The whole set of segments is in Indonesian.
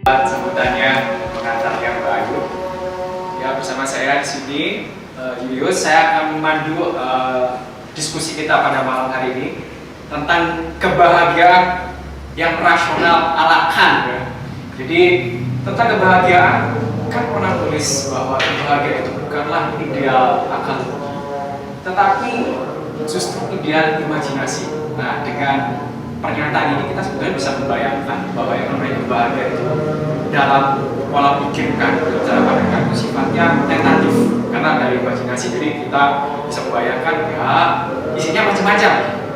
Sambutannya pengantar yang baru. Ya, bersama saya di sini, Julius. Saya akan memandu diskusi kita pada malam hari ini tentang kebahagiaan yang rasional ala Kant. Ya. Jadi tentang kebahagiaan, kan pernah tulis bahwa kebahagiaan itu bukanlah ideal akal, tetapi justru ideal imajinasi. Nah, dengan pernyataan ini kita sebenarnya bisa membayangkan bahwa yang namanya kebahagiaan itu dalam pola pikir Kant, cara pandang Kant itu sifatnya tentatif karena dari imajinasi. Jadi kita bisa membayangkan ya isinya macam-macam.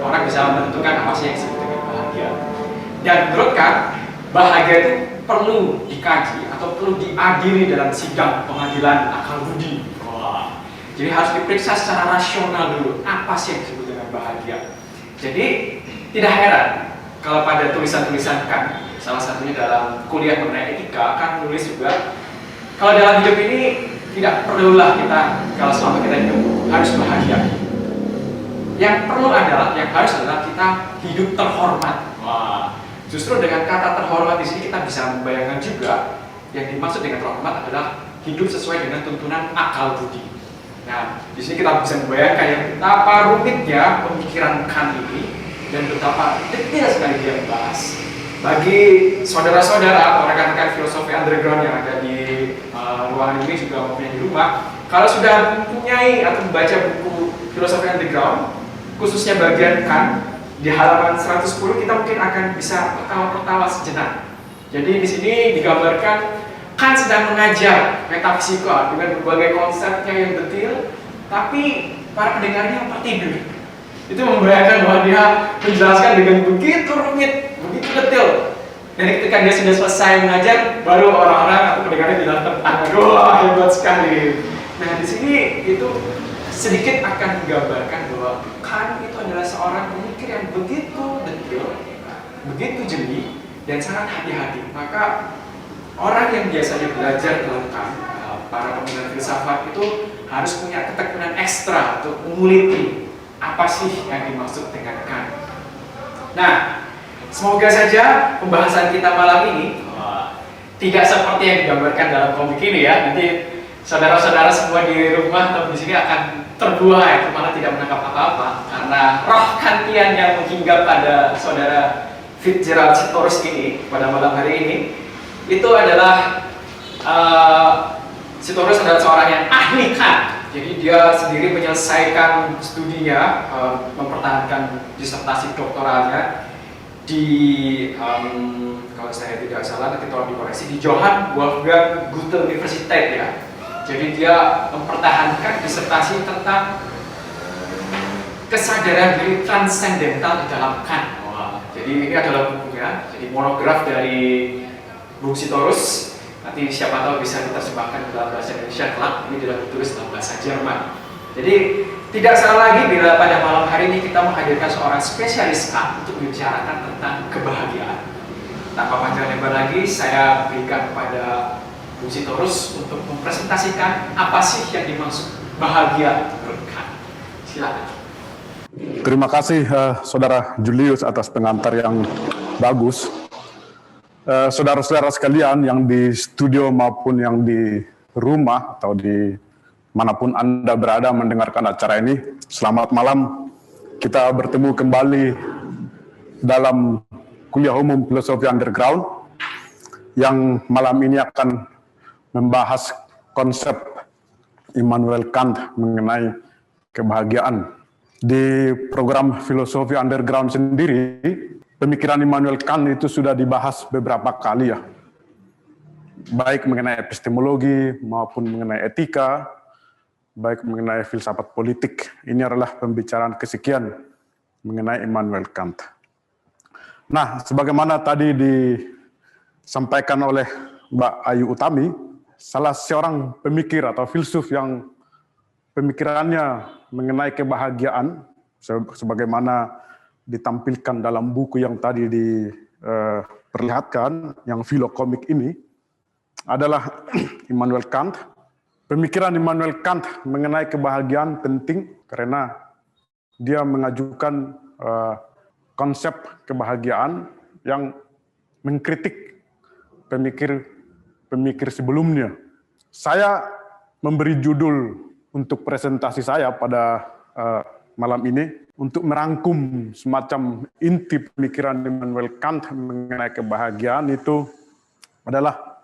Orang bisa menentukan apa sih yang disebut dengan bahagia. Dan menurut Kant, bahagia itu perlu dikaji atau perlu diadili dalam sidang pengadilan akal budi. Wah. Jadi harus diperiksa secara rasional dulu apa sih yang disebut dengan bahagia. Jadi tidak heran kalau pada tulisan-tulisan Kant, salah satunya dalam kuliah mengenai etika, Kant menulis juga kalau dalam hidup ini tidak perlulah kita, kalau selama kita hidup harus bahagia. Yang perlu adalah, yang harus adalah kita hidup terhormat. Wah, justru dengan kata terhormat di sini kita bisa membayangkan juga yang dimaksud dengan terhormat adalah hidup sesuai dengan tuntunan akal budi. Nah, di sini kita bisa membayangkan yang betapa rumitnya pemikiran Kant ini dan betapa detail sekali dia membahas. Bagi saudara-saudara atau rekan-rekan filosofi underground yang ada di ruangan ini juga maupun di rumah, kalau sudah mempunyai atau membaca buku filosofi underground, khususnya bagian Kant di halaman 110, kita mungkin akan bisa tertawa sejenak. Jadi di sini digambarkan Kant sedang mengajar metafisika dengan berbagai konsepnya yang detail, tapi para pendengarnya tertidur. Itu membayangkan bahwa dia menjelaskan dengan begitu rumit, begitu detail. Dan ketika dia sudah selesai mengajar, baru orang-orang atau pendengarnya bilang tertangan, wah hebat sekali. Nah di sini itu sedikit akan menggambarkan bahwa Kant itu adalah seorang pemikir yang begitu detail, begitu jeli, dan sangat hati-hati. Maka orang yang biasanya belajar dalam Kant, para peminat filsafat itu harus punya ketekunan ekstra untuk menguliti apa sih yang dimaksud dengan Kant. Nah, semoga saja pembahasan kita malam ini tidak seperti yang digambarkan dalam komik ini ya. Nanti saudara-saudara semua di rumah atau di sini akan terbuai, itu malah tidak menangkap apa-apa karena roh Kantian yang menghinggap pada saudara Fitzgerald Sitorus ini pada malam hari ini itu adalah Sitorus adalah seorang yang ahli Kant. Jadi dia sendiri menyelesaikan studinya, mempertahankan disertasi doktoralnya di kalau saya tidak salah nanti tolong dikoreksi, di Johann Wolfgang Goethe Universität ya. Jadi dia mempertahankan disertasi tentang kesadaran diri transendental di dalam Kant. Jadi ini adalah bukunya, jadi monograf dari Bung Sitorus. Nanti siapa tahu bisa diterjemahkan dalam bahasa Indonesia kelak. Ini tidak ditulis dalam bahasa Jerman. Jadi tidak salah lagi bila pada malam hari ini kita menghadirkan seorang spesialis Kant untuk membicarakan tentang kebahagiaan. Tanpa panjang lebar lagi, saya berikan kepada Bung Sitorus untuk mempresentasikan apa sih yang dimaksud bahagia menurut Kant. Silakan. Terima kasih Saudara Julius atas pengantar yang bagus. Saudara-saudara sekalian yang di studio maupun yang di rumah atau di manapun Anda berada mendengarkan acara ini, selamat malam. Kita bertemu kembali dalam kuliah umum filosofi underground yang malam ini akan membahas konsep Immanuel Kant mengenai kebahagiaan. Di program filosofi underground sendiri, pemikiran Immanuel Kant itu sudah dibahas beberapa kali ya, baik mengenai epistemologi maupun mengenai etika, baik mengenai filsafat politik. Ini adalah pembicaraan kesekian mengenai Immanuel Kant. Nah, sebagaimana tadi disampaikan oleh Mbak Ayu Utami, salah seorang pemikir atau filsuf yang pemikirannya mengenai kebahagiaan, sebagaimana ditampilkan dalam buku yang tadi diperlihatkan, yang filokomik ini, adalah Immanuel Kant. Pemikiran Immanuel Kant mengenai kebahagiaan penting karena dia mengajukan konsep kebahagiaan yang mengkritik pemikir sebelumnya. Saya memberi judul untuk presentasi saya pada malam ini untuk merangkum semacam inti pemikiran Immanuel Kant mengenai kebahagiaan itu adalah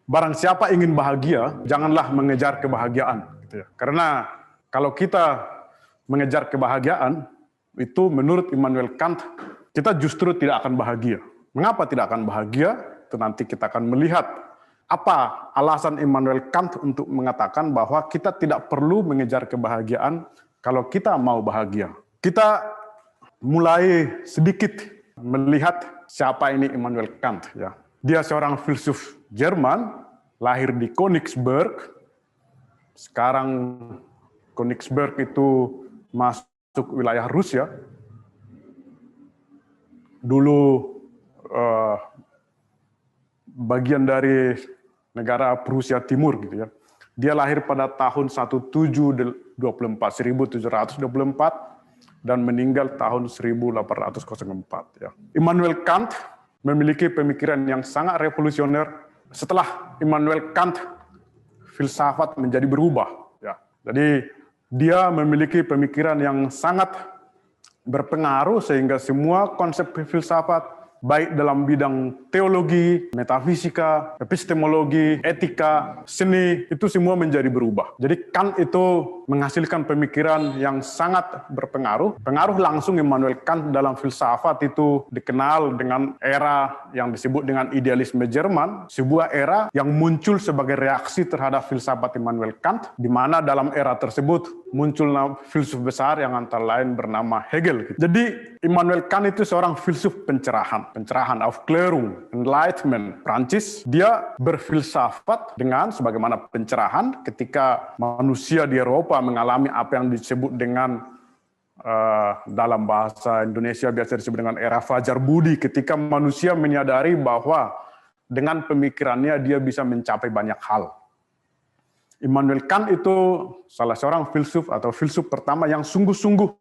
barang siapa ingin bahagia, janganlah mengejar kebahagiaan. Gitu ya. Karena kalau kita mengejar kebahagiaan, itu menurut Immanuel Kant, kita justru tidak akan bahagia. Mengapa tidak akan bahagia? Itu nanti kita akan melihat apa alasan Immanuel Kant untuk mengatakan bahwa kita tidak perlu mengejar kebahagiaan kalau kita mau bahagia. Kita mulai sedikit melihat siapa ini Immanuel Kant. Ya. Dia seorang filsuf Jerman, lahir di Königsberg. Sekarang Königsberg itu masuk wilayah Rusia. Dulu bagian dari negara Prusia Timur gitu ya. Dia lahir pada tahun 1724 dan meninggal tahun 1804 ya. Immanuel Kant memiliki pemikiran yang sangat revolusioner. Setelah Immanuel Kant, filsafat menjadi berubah ya. Jadi dia memiliki pemikiran yang sangat berpengaruh sehingga semua konsep filsafat baik dalam bidang teologi, metafisika, epistemologi, etika, seni, itu semua menjadi berubah. Jadi Kant itu menghasilkan pemikiran yang sangat berpengaruh. Pengaruh langsung Immanuel Kant dalam filsafat itu dikenal dengan era yang disebut dengan idealisme Jerman, sebuah era yang muncul sebagai reaksi terhadap filsafat Immanuel Kant, di mana dalam era tersebut muncul filsuf besar yang antara lain bernama Hegel. Jadi Immanuel Kant itu seorang filsuf pencerahan, Aufklärung, Enlightenment, Prancis. Dia berfilsafat dengan sebagaimana pencerahan ketika manusia di Eropa mengalami apa yang disebut dengan dalam bahasa Indonesia biasa disebut dengan era Fajar Budi, ketika manusia menyadari bahwa dengan pemikirannya dia bisa mencapai banyak hal. Immanuel Kant itu salah seorang filsuf atau filsuf pertama yang sungguh-sungguh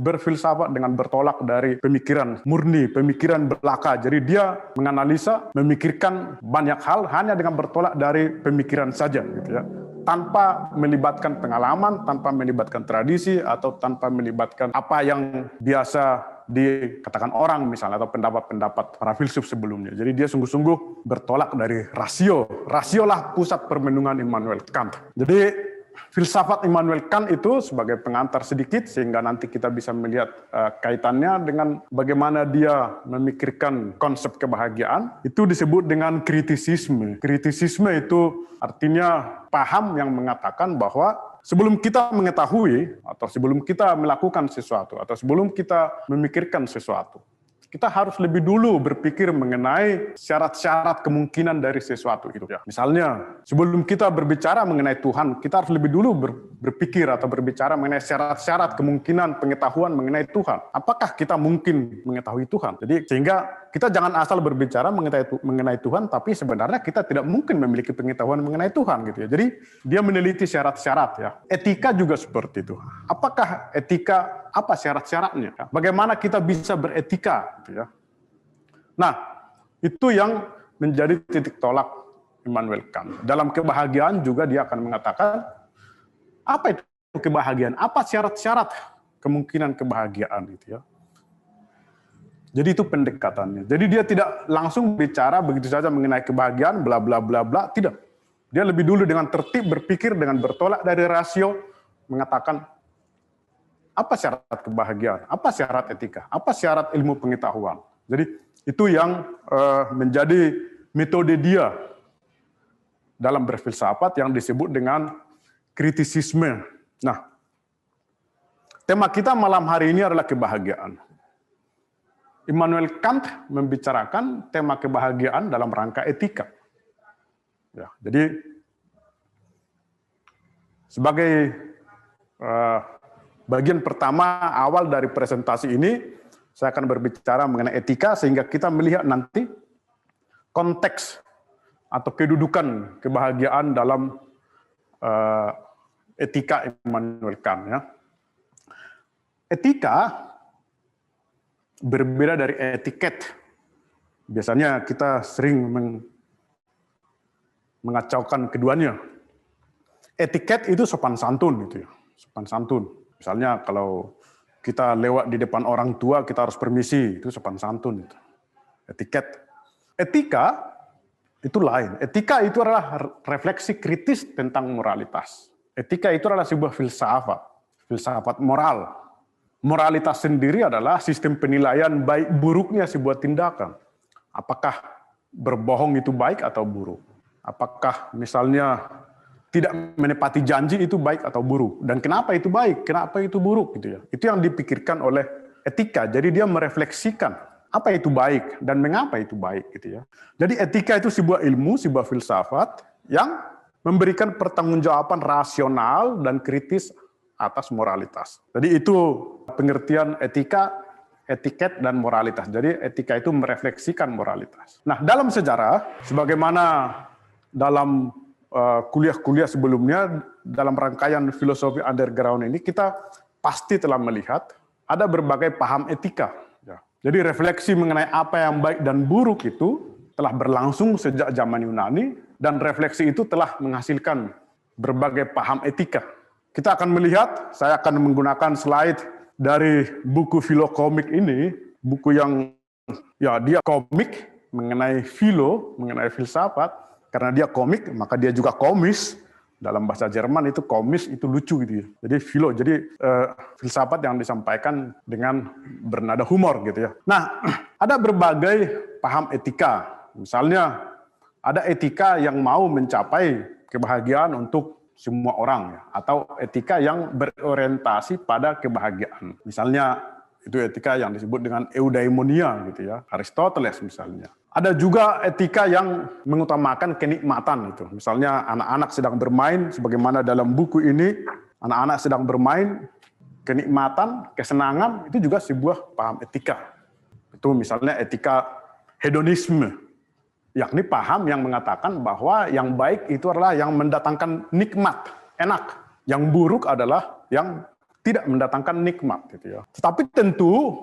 berfilsafat dengan bertolak dari pemikiran murni, pemikiran belaka. Jadi dia menganalisa, memikirkan banyak hal hanya dengan bertolak dari pemikiran saja, gitu ya. Tanpa melibatkan pengalaman, tanpa melibatkan tradisi, atau tanpa melibatkan apa yang biasa dikatakan orang misalnya, atau pendapat-pendapat para filsuf sebelumnya. Jadi dia sungguh-sungguh bertolak dari rasio. Rasiolah pusat permenungan Immanuel Kant. Jadi filsafat Immanuel Kant itu sebagai pengantar sedikit, sehingga nanti kita bisa melihat kaitannya dengan bagaimana dia memikirkan konsep kebahagiaan, itu disebut dengan kritisisme. Kritisisme itu artinya paham yang mengatakan bahwa sebelum kita mengetahui, atau sebelum kita melakukan sesuatu, atau sebelum kita memikirkan sesuatu, kita harus lebih dulu berpikir mengenai syarat-syarat kemungkinan dari sesuatu itu. Ya. Misalnya, sebelum kita berbicara mengenai Tuhan, kita harus lebih dulu berpikir atau berbicara mengenai syarat-syarat kemungkinan pengetahuan mengenai Tuhan. Apakah kita mungkin mengetahui Tuhan? Jadi sehingga kita jangan asal berbicara mengenai Tuhan, tapi sebenarnya kita tidak mungkin memiliki pengetahuan mengenai Tuhan, gitu ya. Jadi dia meneliti syarat-syarat ya. Etika juga seperti itu. Apakah etika, apa syarat-syaratnya? Ya. Bagaimana kita bisa beretika? Gitu ya. Nah, itu yang menjadi titik tolak Immanuel Kant. Dalam kebahagiaan juga dia akan mengatakan, apa itu kebahagiaan? Apa syarat-syarat kemungkinan kebahagiaan? Gitu ya. Jadi itu pendekatannya. Jadi dia tidak langsung bicara begitu saja mengenai kebahagiaan, bla bla bla bla, tidak. Dia lebih dulu dengan tertib berpikir, dengan bertolak dari rasio, mengatakan apa syarat kebahagiaan, apa syarat etika, apa syarat ilmu pengetahuan. Jadi itu yang menjadi metode dia dalam berfilsafat yang disebut dengan kritisisme. Nah, tema kita malam hari ini adalah kebahagiaan. Immanuel Kant membicarakan tema kebahagiaan dalam rangka etika. Ya, jadi sebagai bagian pertama awal dari presentasi ini, saya akan berbicara mengenai etika sehingga kita melihat nanti konteks atau kedudukan kebahagiaan dalam etika Immanuel Kant. Ya. Etika berbeda dari etiket. Biasanya kita sering mengacaukan keduanya. Etiket itu sopan santun gitu ya, sopan santun. Misalnya kalau kita lewat di depan orang tua kita harus permisi, itu sopan santun itu. Etiket. Etika itu lain. Etika itu adalah refleksi kritis tentang moralitas. Etika itu adalah sebuah filsafat moral. Moralitas sendiri adalah sistem penilaian baik buruknya sebuah tindakan. Apakah berbohong itu baik atau buruk? Apakah misalnya tidak menepati janji itu baik atau buruk? Dan kenapa itu baik? Kenapa itu buruk? Gitu ya. Itu yang dipikirkan oleh etika. Jadi dia merefleksikan apa itu baik dan mengapa itu baik. Gitu ya. Jadi etika itu sebuah ilmu, sebuah filsafat yang memberikan pertanggungjawaban rasional dan kritis atas moralitas. Jadi itu pengertian etika, etiket, dan moralitas. Jadi etika itu merefleksikan moralitas. Nah, dalam sejarah, sebagaimana dalam kuliah-kuliah sebelumnya, dalam rangkaian filosofi underground ini, kita pasti telah melihat ada berbagai paham etika. Ya. Jadi refleksi mengenai apa yang baik dan buruk itu telah berlangsung sejak zaman Yunani, dan refleksi itu telah menghasilkan berbagai paham etika. Kita akan melihat, saya akan menggunakan slide dari buku Filokomik ini, buku yang ya dia komik mengenai mengenai filsafat. Karena dia komik, maka dia juga komis. Dalam bahasa Jerman itu komis itu lucu gitu ya. Jadi filsafat yang disampaikan dengan bernada humor gitu ya. Nah, ada berbagai paham etika. Misalnya ada etika yang mau mencapai kebahagiaan untuk semua orang ya, atau etika yang berorientasi pada kebahagiaan. Misalnya itu etika yang disebut dengan eudaimonia gitu ya, Aristoteles misalnya. Ada juga etika yang mengutamakan kenikmatan itu. Misalnya anak-anak sedang bermain, sebagaimana dalam buku ini, anak-anak sedang bermain, kenikmatan, kesenangan, itu juga sebuah paham etika. Itu misalnya etika hedonisme, yakni paham yang mengatakan bahwa yang baik itu adalah yang mendatangkan nikmat, enak. Yang buruk adalah yang tidak mendatangkan nikmat. Gitu ya. Tetapi tentu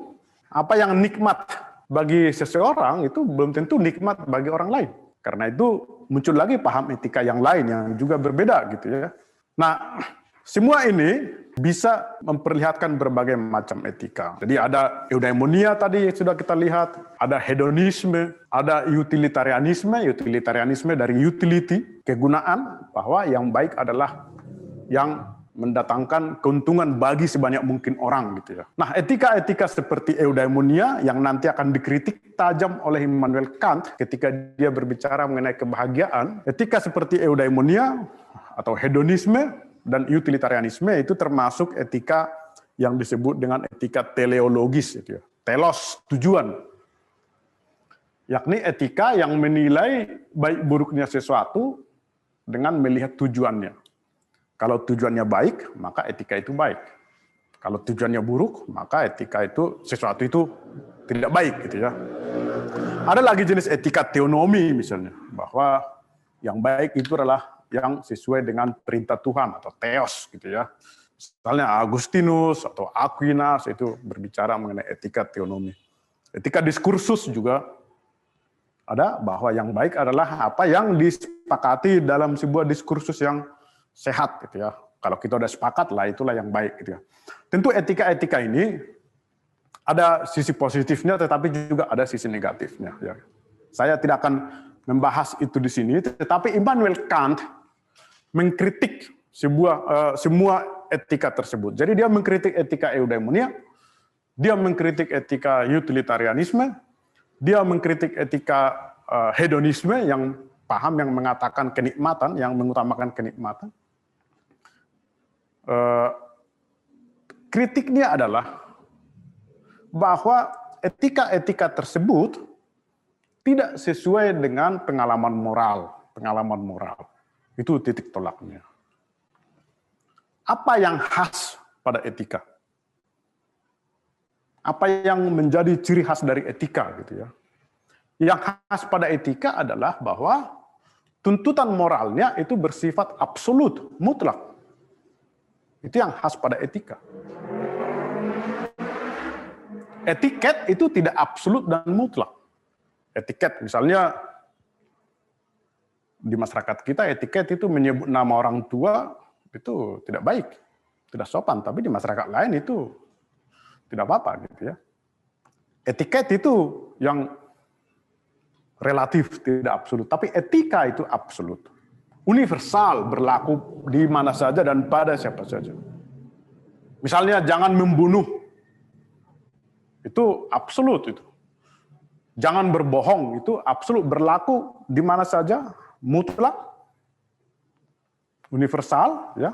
apa yang nikmat bagi seseorang itu belum tentu nikmat bagi orang lain. Karena itu muncul lagi paham etika yang lain yang juga berbeda gitu ya. Nah, semua ini bisa memperlihatkan berbagai macam etika. Jadi ada eudaimonia tadi sudah kita lihat, ada hedonisme, ada utilitarianisme dari utility, kegunaan, bahwa yang baik adalah yang mendatangkan keuntungan bagi sebanyak mungkin orang gitu ya. Nah, etika-etika seperti eudaimonia yang nanti akan dikritik tajam oleh Immanuel Kant ketika dia berbicara mengenai kebahagiaan. Etika seperti eudaimonia atau hedonisme dan utilitarianisme itu termasuk etika yang disebut dengan etika teleologis gitu ya. Telos, tujuan. Yakni etika yang menilai baik buruknya sesuatu dengan melihat tujuannya. Kalau tujuannya baik, maka etika itu baik. Kalau tujuannya buruk, maka etika itu, sesuatu itu tidak baik gitu ya. Ada lagi jenis etika teonomi misalnya, bahwa yang baik itu adalah yang sesuai dengan perintah Tuhan atau theos gitu ya. Misalnya Agustinus atau Aquinas itu berbicara mengenai etika teonomi. Etika diskursus juga ada, bahwa yang baik adalah apa yang disepakati dalam sebuah diskursus yang sehat gitu ya. Kalau kita udah sepakat lah, itulah yang baik gitu ya. Tentu etika-etika ini ada sisi positifnya tetapi juga ada sisi negatifnya ya. Saya tidak akan membahas itu di sini, tetapi Immanuel Kant mengkritik semua etika tersebut. Jadi dia mengkritik etika eudaimonia, dia mengkritik etika utilitarianisme, dia mengkritik etika hedonisme yang paham yang mengatakan kenikmatan, yang mengutamakan kenikmatan. Kritiknya adalah bahwa etika-etika tersebut tidak sesuai dengan pengalaman moral. Itu titik tolaknya. Apa yang khas pada etika? Apa yang menjadi ciri khas dari etika gitu ya? Yang khas pada etika adalah bahwa tuntutan moralnya itu bersifat absolut, mutlak. Itu yang khas pada etika. Etiket itu tidak absolut dan mutlak. Etiket misalnya di masyarakat kita etiket itu menyebut nama orang tua itu tidak baik, tidak sopan, tapi di masyarakat lain itu tidak apa-apa gitu ya. Etiket itu yang relatif, tidak absolut, tapi etika itu absolut. Universal, berlaku di mana saja dan pada siapa saja. Misalnya jangan membunuh, itu absolut itu. Jangan berbohong, itu absolut, berlaku di mana saja, mutlak, universal, ya.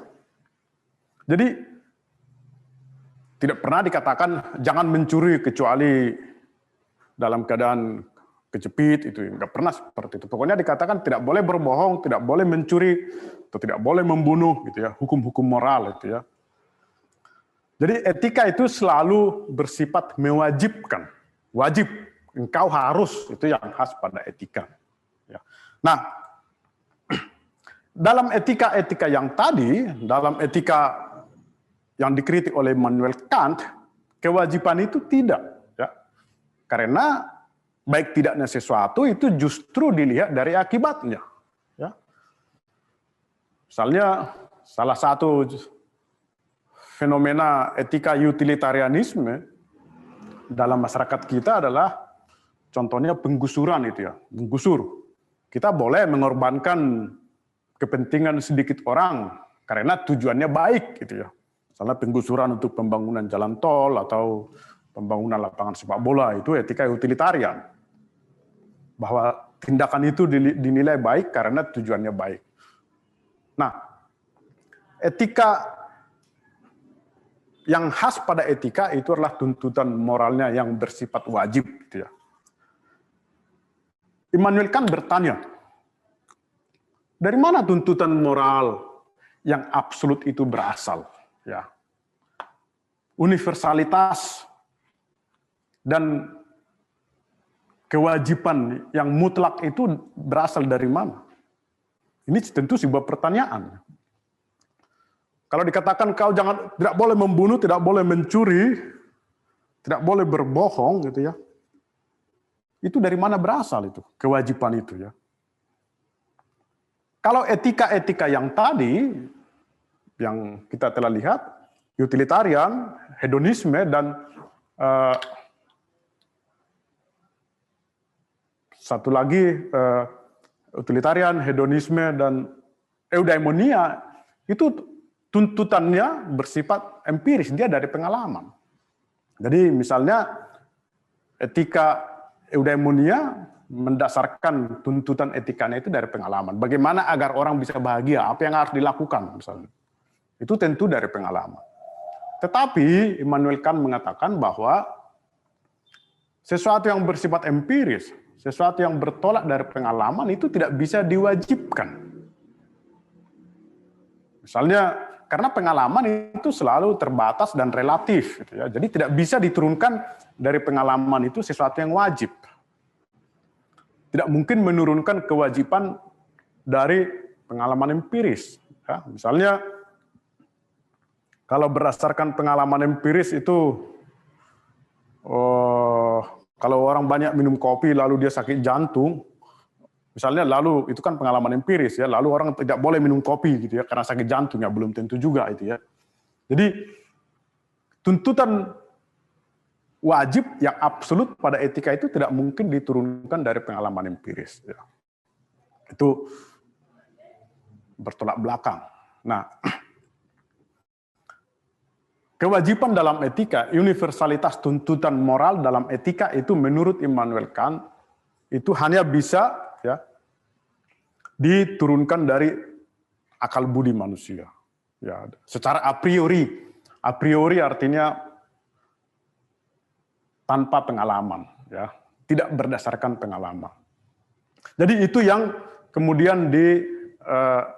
Jadi tidak pernah dikatakan jangan mencuri kecuali dalam keadaan kejepit, itu nggak pernah seperti itu. Pokoknya dikatakan tidak boleh berbohong, tidak boleh mencuri, atau tidak boleh membunuh, gitu ya. Hukum-hukum moral itu ya. Jadi etika itu selalu bersifat mewajibkan, wajib. Engkau harus, itu yang khas pada etika. Ya. Nah, dalam etika-etika yang tadi, dalam etika yang dikritik oleh Immanuel Kant, kewajiban itu tidak. Ya. Karena baik tidaknya sesuatu itu justru dilihat dari akibatnya. Ya. Misalnya, salah satu fenomena etika utilitarianisme dalam masyarakat kita adalah contohnya penggusuran itu ya, menggusur. Kita boleh mengorbankan kepentingan sedikit orang karena tujuannya baik gitu ya. Misalnya penggusuran untuk pembangunan jalan tol atau pembangunan lapangan sepak bola, itu etika utilitarian. Bahwa tindakan itu dinilai baik karena tujuannya baik. Nah, etika yang khas pada etika itu adalah tuntutan moralnya yang bersifat wajib gitu ya. Immanuel Kant bertanya, dari mana tuntutan moral yang absolut itu berasal? Ya. Universalitas dan kewajiban yang mutlak itu berasal dari mana? Ini tentu sebuah pertanyaan. Kalau dikatakan kau tidak boleh membunuh, tidak boleh mencuri, tidak boleh berbohong gitu ya. Itu dari mana berasal itu, kewajiban itu ya. Kalau etika-etika yang tadi, yang kita telah lihat, utilitarian, hedonisme, dan satu lagi utilitarian, hedonisme, dan eudaimonia, itu tuntutannya bersifat empiris, dia dari pengalaman. Jadi misalnya etika eudaimonia mendasarkan tuntutan etikanya itu dari pengalaman. Bagaimana agar orang bisa bahagia, apa yang harus dilakukan misalnya. Itu tentu dari pengalaman. Tetapi Immanuel Kant mengatakan bahwa sesuatu yang bersifat empiris, sesuatu yang bertolak dari pengalaman itu tidak bisa diwajibkan. Misalnya karena pengalaman itu selalu terbatas dan relatif, gitu ya. Jadi tidak bisa diturunkan dari pengalaman itu sesuatu yang wajib. Tidak mungkin menurunkan kewajiban dari pengalaman empiris. Ya, misalnya kalau berdasarkan pengalaman empiris itu, kalau orang banyak minum kopi lalu dia sakit jantung, misalnya lalu itu kan pengalaman empiris ya, lalu orang tidak boleh minum kopi gitu ya karena sakit jantung ya, belum tentu juga itu ya. Jadi tuntutan wajib yang absolut pada etika itu tidak mungkin diturunkan dari pengalaman empiris ya. Itu bertolak belakang. Nah, kewajiban dalam etika, universalitas tuntutan moral dalam etika itu menurut Immanuel Kant itu hanya bisa ya diturunkan dari akal budi manusia. Ya, secara a priori. A priori artinya tanpa pengalaman, ya, tidak berdasarkan pengalaman. Jadi itu yang kemudian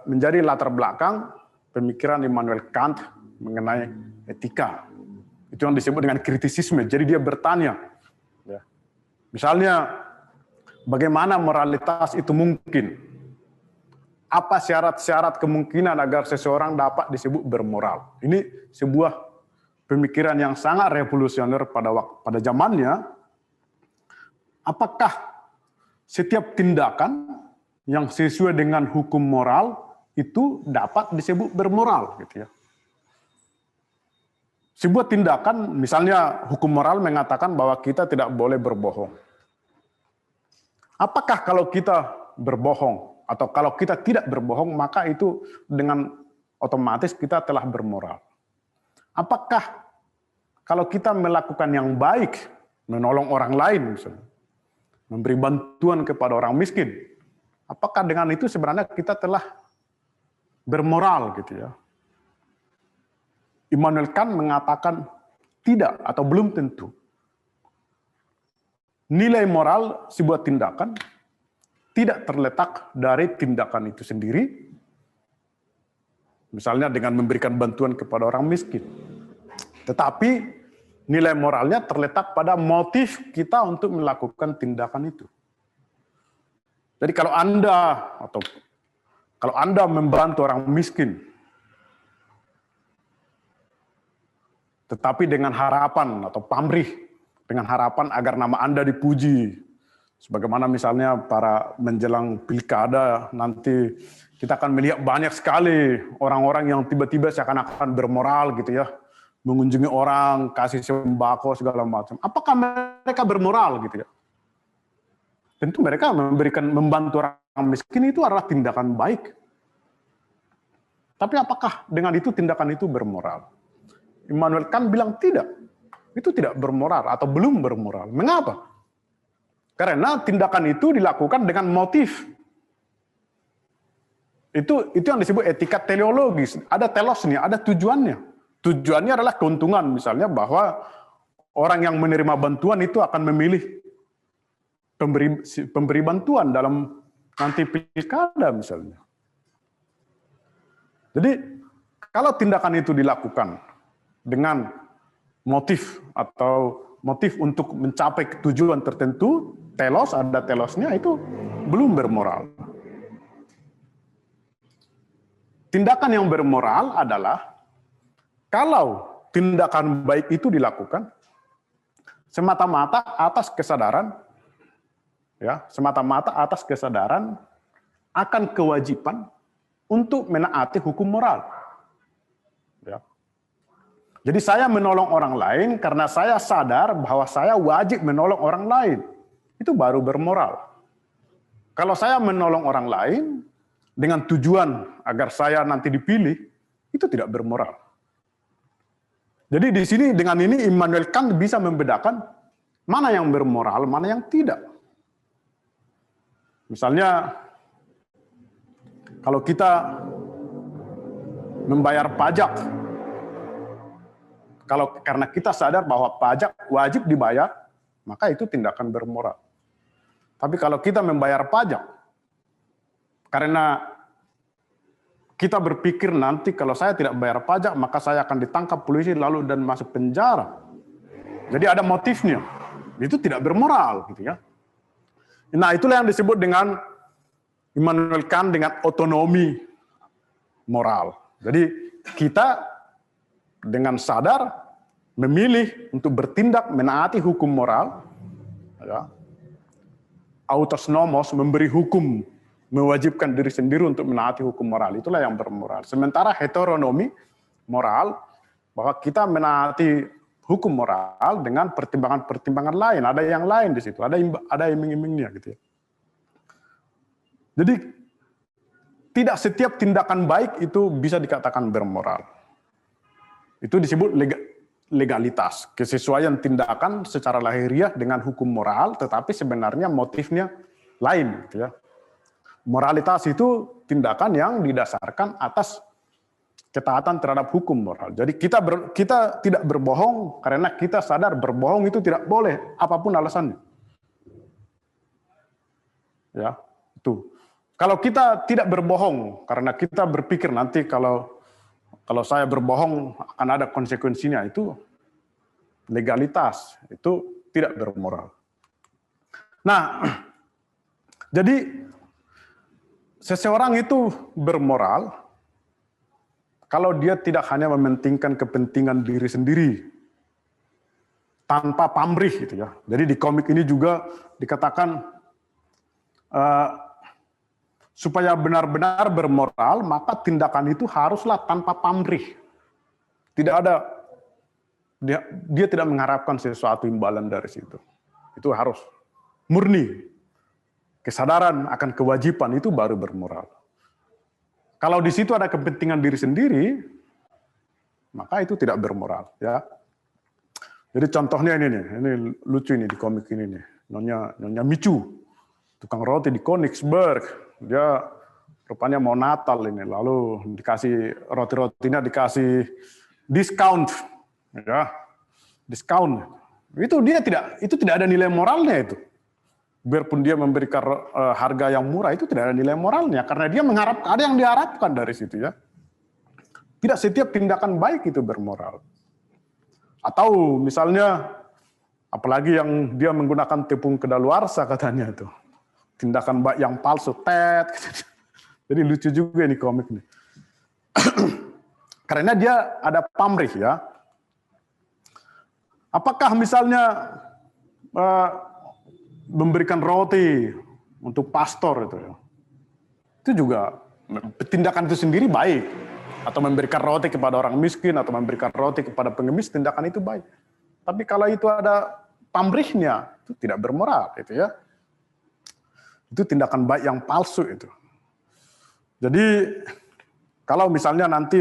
menjadi latar belakang pemikiran Immanuel Kant mengenai etika. Itu yang disebut dengan kritisisme. Jadi dia bertanya, ya, misalnya bagaimana moralitas itu mungkin? Apa syarat-syarat kemungkinan agar seseorang dapat disebut bermoral? Ini sebuah pemikiran yang sangat revolusioner pada zamannya. Apakah setiap tindakan yang sesuai dengan hukum moral itu dapat disebut bermoral, gitu ya. Sebuah tindakan, misalnya hukum moral mengatakan bahwa kita tidak boleh berbohong. Apakah kalau kita berbohong atau kalau kita tidak berbohong, maka itu dengan otomatis kita telah bermoral? Apakah kalau kita melakukan yang baik, menolong orang lain misalnya, memberi bantuan kepada orang miskin, apakah dengan itu sebenarnya kita telah bermoral, gitu ya? Immanuel Kant mengatakan tidak atau belum tentu. Nilai moral sebuah tindakan tidak terletak dari tindakan itu sendiri, misalnya dengan memberikan bantuan kepada orang miskin. Tetapi nilai moralnya terletak pada motif kita untuk melakukan tindakan itu. Jadi kalau Anda membantu orang miskin, tetapi dengan harapan atau pamrih, dengan harapan agar nama Anda dipuji, sebagaimana misalnya para menjelang pilkada nanti kita akan melihat banyak sekali orang-orang yang tiba-tiba seakan-akan bermoral, gitu ya, mengunjungi orang, kasih sembako segala macam. Apakah mereka bermoral, gitu ya? Tentu mereka membantu orang miskin itu adalah tindakan baik. Tapi apakah dengan itu tindakan itu bermoral? Immanuel Kant bilang tidak. Itu tidak bermoral atau belum bermoral. Mengapa? Karena tindakan itu dilakukan dengan motif. Itu yang disebut etika teleologis. Ada telosnya, ada tujuannya. Tujuannya adalah keuntungan, misalnya bahwa orang yang menerima bantuan itu akan memilih pemberi bantuan dalam nanti pilkada misalnya. Jadi kalau tindakan itu dilakukan dengan motif atau motif untuk mencapai tujuan tertentu, telos, ada telosnya, itu belum bermoral. Tindakan yang bermoral adalah kalau tindakan baik itu dilakukan semata-mata atas kesadaran, ya, semata-mata atas kesadaran akan kewajiban untuk menaati hukum moral. Ya. Jadi saya menolong orang lain karena saya sadar bahwa saya wajib menolong orang lain. Itu baru bermoral. Kalau saya menolong orang lain dengan tujuan agar saya nanti dipilih, itu tidak bermoral. Jadi di sini dengan ini Immanuel Kant bisa membedakan mana yang bermoral, mana yang tidak. Misalnya kalau kita membayar pajak, karena kita sadar bahwa pajak wajib dibayar, maka itu tindakan bermoral. Tapi kalau kita membayar pajak karena kita berpikir nanti kalau saya tidak bayar pajak, maka saya akan ditangkap polisi lalu dan masuk penjara. Jadi ada motifnya. Itu tidak bermoral, gitu ya. Nah, itulah yang disebut dengan Immanuel Kant dengan otonomi moral. Jadi kita dengan sadar memilih untuk bertindak menaati hukum moral, ya, autos nomos, memberi hukum, mewajibkan diri sendiri untuk menaati hukum moral, itulah yang bermoral. Sementara heteronomi moral, bahwa kita menaati hukum moral dengan pertimbangan-pertimbangan lain, ada yang lain di situ, ada iming-imingnya, gitu ya. Jadi tidak setiap tindakan baik itu bisa dikatakan bermoral. Itu disebut legalitas, kesesuaian tindakan secara lahiriah dengan hukum moral, tetapi sebenarnya motifnya lain, gitu ya. Moralitas itu tindakan yang didasarkan atas ketaatan terhadap hukum moral. Jadi kita tidak berbohong karena kita sadar berbohong itu tidak boleh, apapun alasannya. Ya, itu. Kalau kita tidak berbohong karena kita berpikir nanti kalau saya berbohong akan ada konsekuensinya, itu legalitas, itu tidak bermoral. Nah, jadi seseorang itu bermoral kalau dia tidak hanya mementingkan kepentingan diri sendiri tanpa pamrih, gitu ya. Jadi di komik ini juga dikatakan supaya benar-benar bermoral, maka tindakan itu haruslah tanpa pamrih. Tidak ada, dia tidak mengharapkan sesuatu imbalan dari situ. Itu harus murni. Kesadaran akan kewajiban itu baru bermoral. Kalau di situ ada kepentingan diri sendiri, maka itu tidak bermoral. Ya. Jadi contohnya ini nih, ini lucu ini di komik ini nih, Nyonya Micu, tukang roti di Königsberg, dia rupanya mau Natal ini, lalu dikasih roti-rotinya dikasih discount, ya, discount. Itu tidak ada nilai moralnya itu. Biarpun dia memberikan harga yang murah, itu tidak ada nilai moralnya karena dia mengharap ada yang diharapkan dari situ ya. Tidak setiap tindakan baik itu bermoral. Atau misalnya apalagi yang dia menggunakan tepung kedaluarsa katanya itu. Tindakan baik yang palsu, Jadi lucu juga ini komik nih. Karena dia ada pamrih ya. Apakah misalnya memberikan roti untuk pastor itu ya. Itu juga tindakan itu sendiri baik. Atau memberikan roti kepada orang miskin atau memberikan roti kepada pengemis, tindakan itu baik. Tapi kalau itu ada pamrihnya, itu tidak bermoral itu ya. Itu tindakan baik yang palsu itu. Jadi kalau misalnya nanti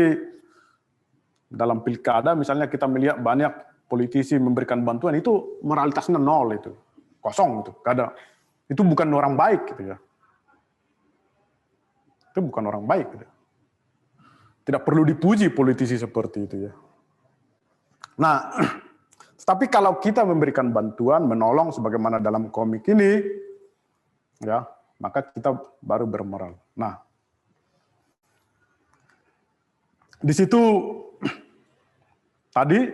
dalam pilkada misalnya kita melihat banyak politisi memberikan bantuan, itu moralitasnya nol itu. Kosong itu, gak ada. Itu bukan orang baik gitu ya. Itu bukan orang baik gitu. Tidak perlu dipuji politisi seperti itu ya. Nah, tapi kalau kita memberikan bantuan, menolong sebagaimana dalam komik ini, ya, maka kita baru bermoral. Nah, di situ tadi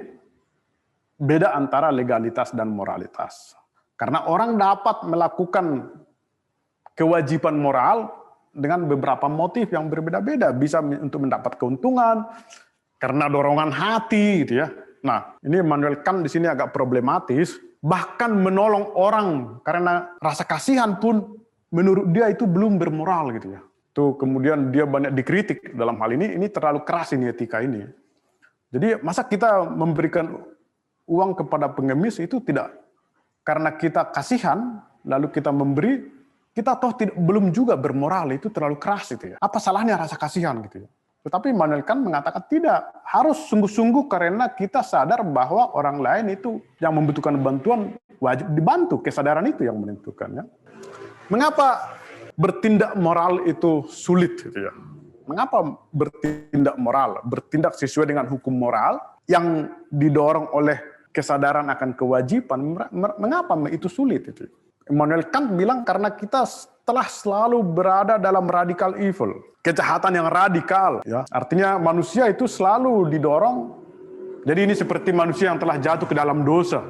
beda antara legalitas dan moralitas. Karena orang dapat melakukan kewajiban moral dengan beberapa motif yang berbeda-beda. Bisa untuk mendapat keuntungan, karena dorongan hati gitu ya. Nah, ini Immanuel Kant di sini agak problematis. Bahkan menolong orang karena rasa kasihan pun menurut dia itu belum bermoral gitu ya. Tuh kemudian dia banyak dikritik dalam hal ini terlalu keras ini etika ini. Jadi masa kita memberikan uang kepada pengemis itu tidak karena kita kasihan, lalu kita memberi, kita toh belum juga bermoral, itu terlalu keras itu ya. Apa salahnya rasa kasihan gitu ya. Tetapi Immanuel Kant mengatakan tidak, harus sungguh-sungguh karena kita sadar bahwa orang lain itu yang membutuhkan bantuan wajib dibantu, kesadaran itu yang menentukan ya. Mengapa bertindak moral itu sulit gitu ya? Mengapa bertindak moral, bertindak sesuai dengan hukum moral yang didorong oleh kesadaran akan kewajiban, mengapa itu sulit itu? Immanuel Kant bilang karena kita telah selalu berada dalam radical evil, kejahatan yang radikal. Ya. Artinya manusia itu selalu didorong, jadi ini seperti manusia yang telah jatuh ke dalam dosa.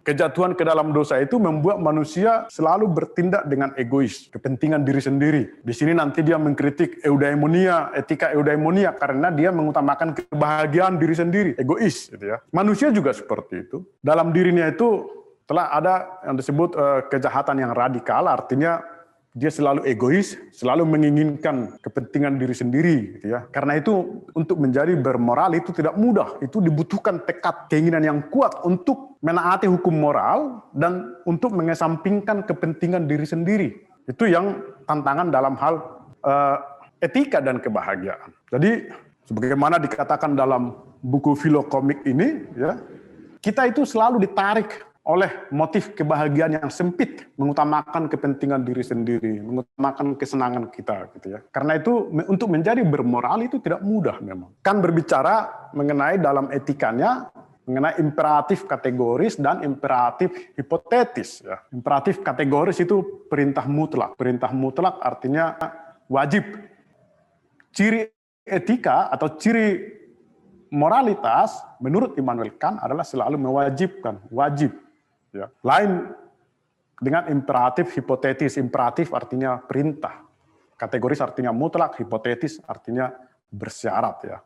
Kejatuhan ke dalam dosa itu membuat manusia selalu bertindak dengan egois, kepentingan diri sendiri. Di sini nanti dia mengkritik eudaimonia, etika eudaimonia, karena dia mengutamakan kebahagiaan diri sendiri, egois. Gitu ya. Manusia juga seperti itu. Dalam dirinya itu telah ada yang disebut kejahatan yang radikal, artinya dia selalu egois, selalu menginginkan kepentingan diri sendiri. Gitu ya. Karena itu untuk menjadi bermoral itu tidak mudah, itu dibutuhkan tekad, keinginan yang kuat untuk menaati hukum moral dan untuk mengesampingkan kepentingan diri sendiri. Itu yang tantangan dalam hal etika dan kebahagiaan. Jadi sebagaimana dikatakan dalam buku Filokomik ini, ya, kita itu selalu ditarik oleh motif kebahagiaan yang sempit, mengutamakan kepentingan diri sendiri, mengutamakan kesenangan kita, gitu ya. Karena itu untuk menjadi bermoral itu tidak mudah memang. Kan berbicara mengenai dalam etikanya mengenai imperatif kategoris dan imperatif hipotetis. Ya. Imperatif kategoris itu perintah mutlak. Perintah mutlak artinya wajib. Ciri etika atau ciri moralitas menurut Immanuel Kant adalah selalu mewajibkan, wajib. Ya. Lain dengan imperatif hipotetis. Imperatif artinya perintah. Kategoris artinya mutlak, hipotetis artinya bersyarat. Ya.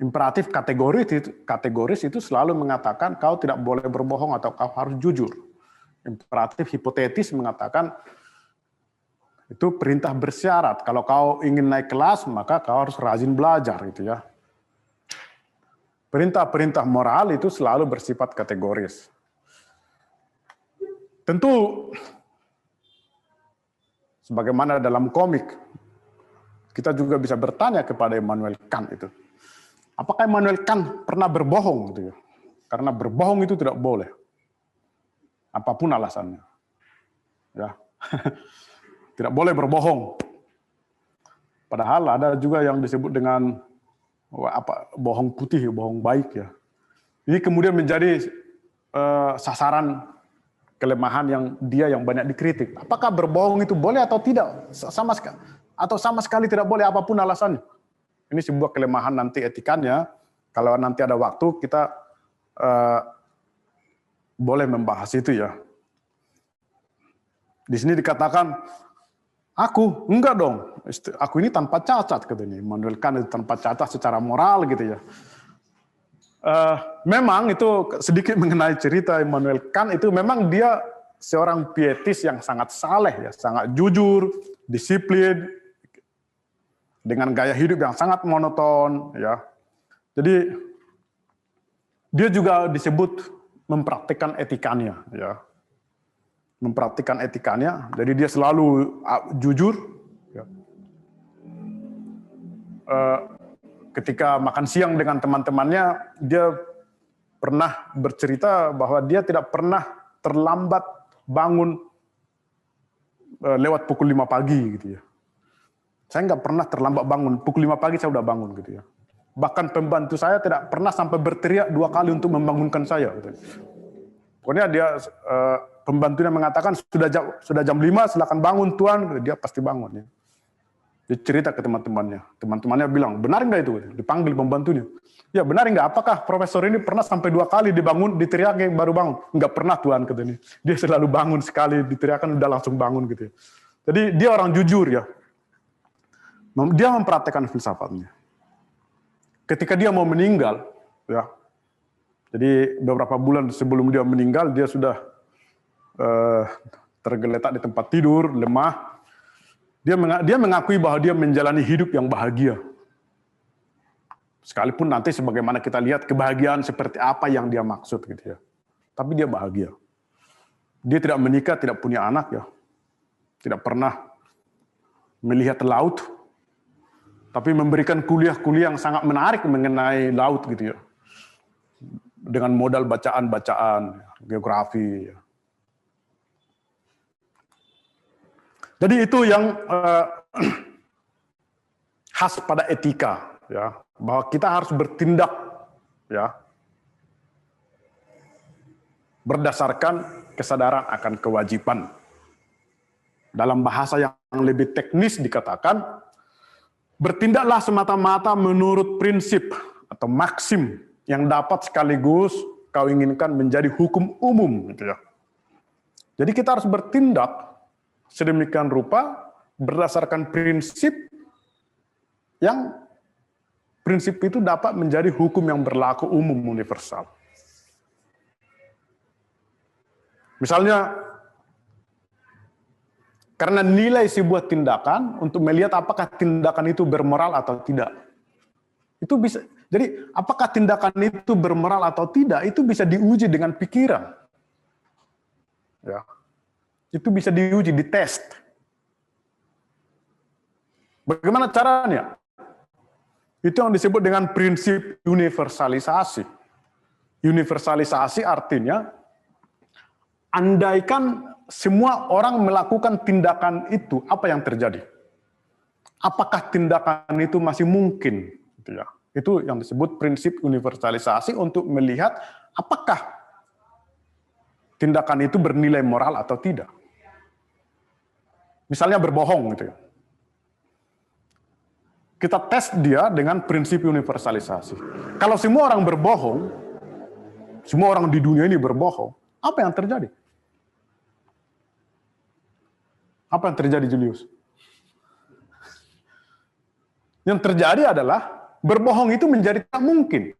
Imperatif kategoris itu selalu mengatakan kau tidak boleh berbohong atau kau harus jujur. Imperatif hipotetis mengatakan Itu perintah bersyarat. Kalau kau ingin naik kelas, maka kau harus rajin belajar gitu ya. Perintah-perintah moral itu selalu bersifat kategoris. Tentu, sebagaimana dalam komik, kita juga bisa bertanya kepada Immanuel Kant itu. Apakah Immanuel Kant pernah berbohong gitu ya? Karena berbohong itu tidak boleh. Apapun alasannya. Ya. Tidak boleh berbohong. Padahal ada juga yang disebut dengan bohong putih, bohong baik ya. Ini kemudian menjadi sasaran kelemahan yang banyak dikritik. Apakah berbohong itu boleh atau tidak? Sama sekali tidak boleh apapun alasannya. Ini sebuah kelemahan nanti etikanya. Kalau nanti ada waktu kita boleh membahas itu ya. Di sini dikatakan, aku enggak dong. Aku ini tanpa cacat katanya. Immanuel Kant itu tanpa cacat secara moral gitu ya. Memang itu sedikit mengenai cerita Immanuel Kant itu memang dia seorang pietis yang sangat saleh ya, sangat jujur, disiplin, dengan gaya hidup yang sangat monoton ya. Jadi dia juga disebut mempraktikkan etikanya ya. Mempraktikkan etikanya, jadi dia selalu jujur. Ya. Ketika makan siang dengan teman-temannya, dia pernah bercerita bahwa dia tidak pernah terlambat bangun lewat pukul 5 pagi gitu ya. Saya nggak pernah terlambat bangun, pukul 5 pagi saya udah bangun gitu ya. Bahkan pembantu saya tidak pernah sampai berteriak 2 kali untuk membangunkan saya. Gitu. Pokoknya dia pembantunya mengatakan sudah jam 5 silakan bangun tuan, dia pasti bangun ya. Dia cerita ke teman-temannya. Teman-temannya bilang, benar nggak itu? Dipanggil pembantunya. Ya benar nggak? Apakah profesor ini pernah sampai 2 kali dibangun, diteriakin baru bangun? Nggak pernah tuan katanya. Dia selalu bangun sekali, diteriakan udah langsung bangun gitu ya. Jadi dia orang jujur ya. Dia mempraktekkan filsafatnya. Ketika dia mau meninggal, ya. Jadi beberapa bulan sebelum dia meninggal, dia sudah tergeletak di tempat tidur, lemah. Dia mengakui bahwa dia menjalani hidup yang bahagia. Sekalipun nanti sebagaimana kita lihat kebahagiaan seperti apa yang dia maksud gitu ya. Tapi dia bahagia. Dia tidak menikah, tidak punya anak ya. Tidak pernah melihat laut. Tapi memberikan kuliah-kuliah yang sangat menarik mengenai laut gitu ya. Dengan modal bacaan-bacaan, geografi. Ya. Jadi itu yang khas pada etika, ya, bahwa kita harus bertindak, ya, berdasarkan kesadaran akan kewajiban. Dalam bahasa yang lebih teknis dikatakan, bertindaklah semata-mata menurut prinsip atau maksim yang dapat sekaligus kau inginkan menjadi hukum umum, gitu ya. Jadi kita harus bertindak sedemikian rupa berdasarkan prinsip yang prinsip itu dapat menjadi hukum yang berlaku umum universal. Misalnya, karena nilai sebuah tindakan untuk melihat apakah tindakan itu bermoral atau tidak. Itu bisa. Jadi, apakah tindakan itu bermoral atau tidak, itu bisa diuji dengan pikiran. Ya. Itu bisa diuji, dites. Bagaimana caranya? Itu yang disebut dengan prinsip universalisasi. Universalisasi artinya, andaikan semua orang melakukan tindakan itu, apa yang terjadi? Apakah tindakan itu masih mungkin? Gitu ya. Itu yang disebut prinsip universalisasi untuk melihat apakah tindakan itu bernilai moral atau tidak. Misalnya berbohong gitu ya. Kita tes dia dengan prinsip universalisasi. Kalau semua orang berbohong, semua orang di dunia ini berbohong, apa yang terjadi? Apa yang terjadi, Julius? Yang terjadi adalah berbohong itu menjadi tak mungkin.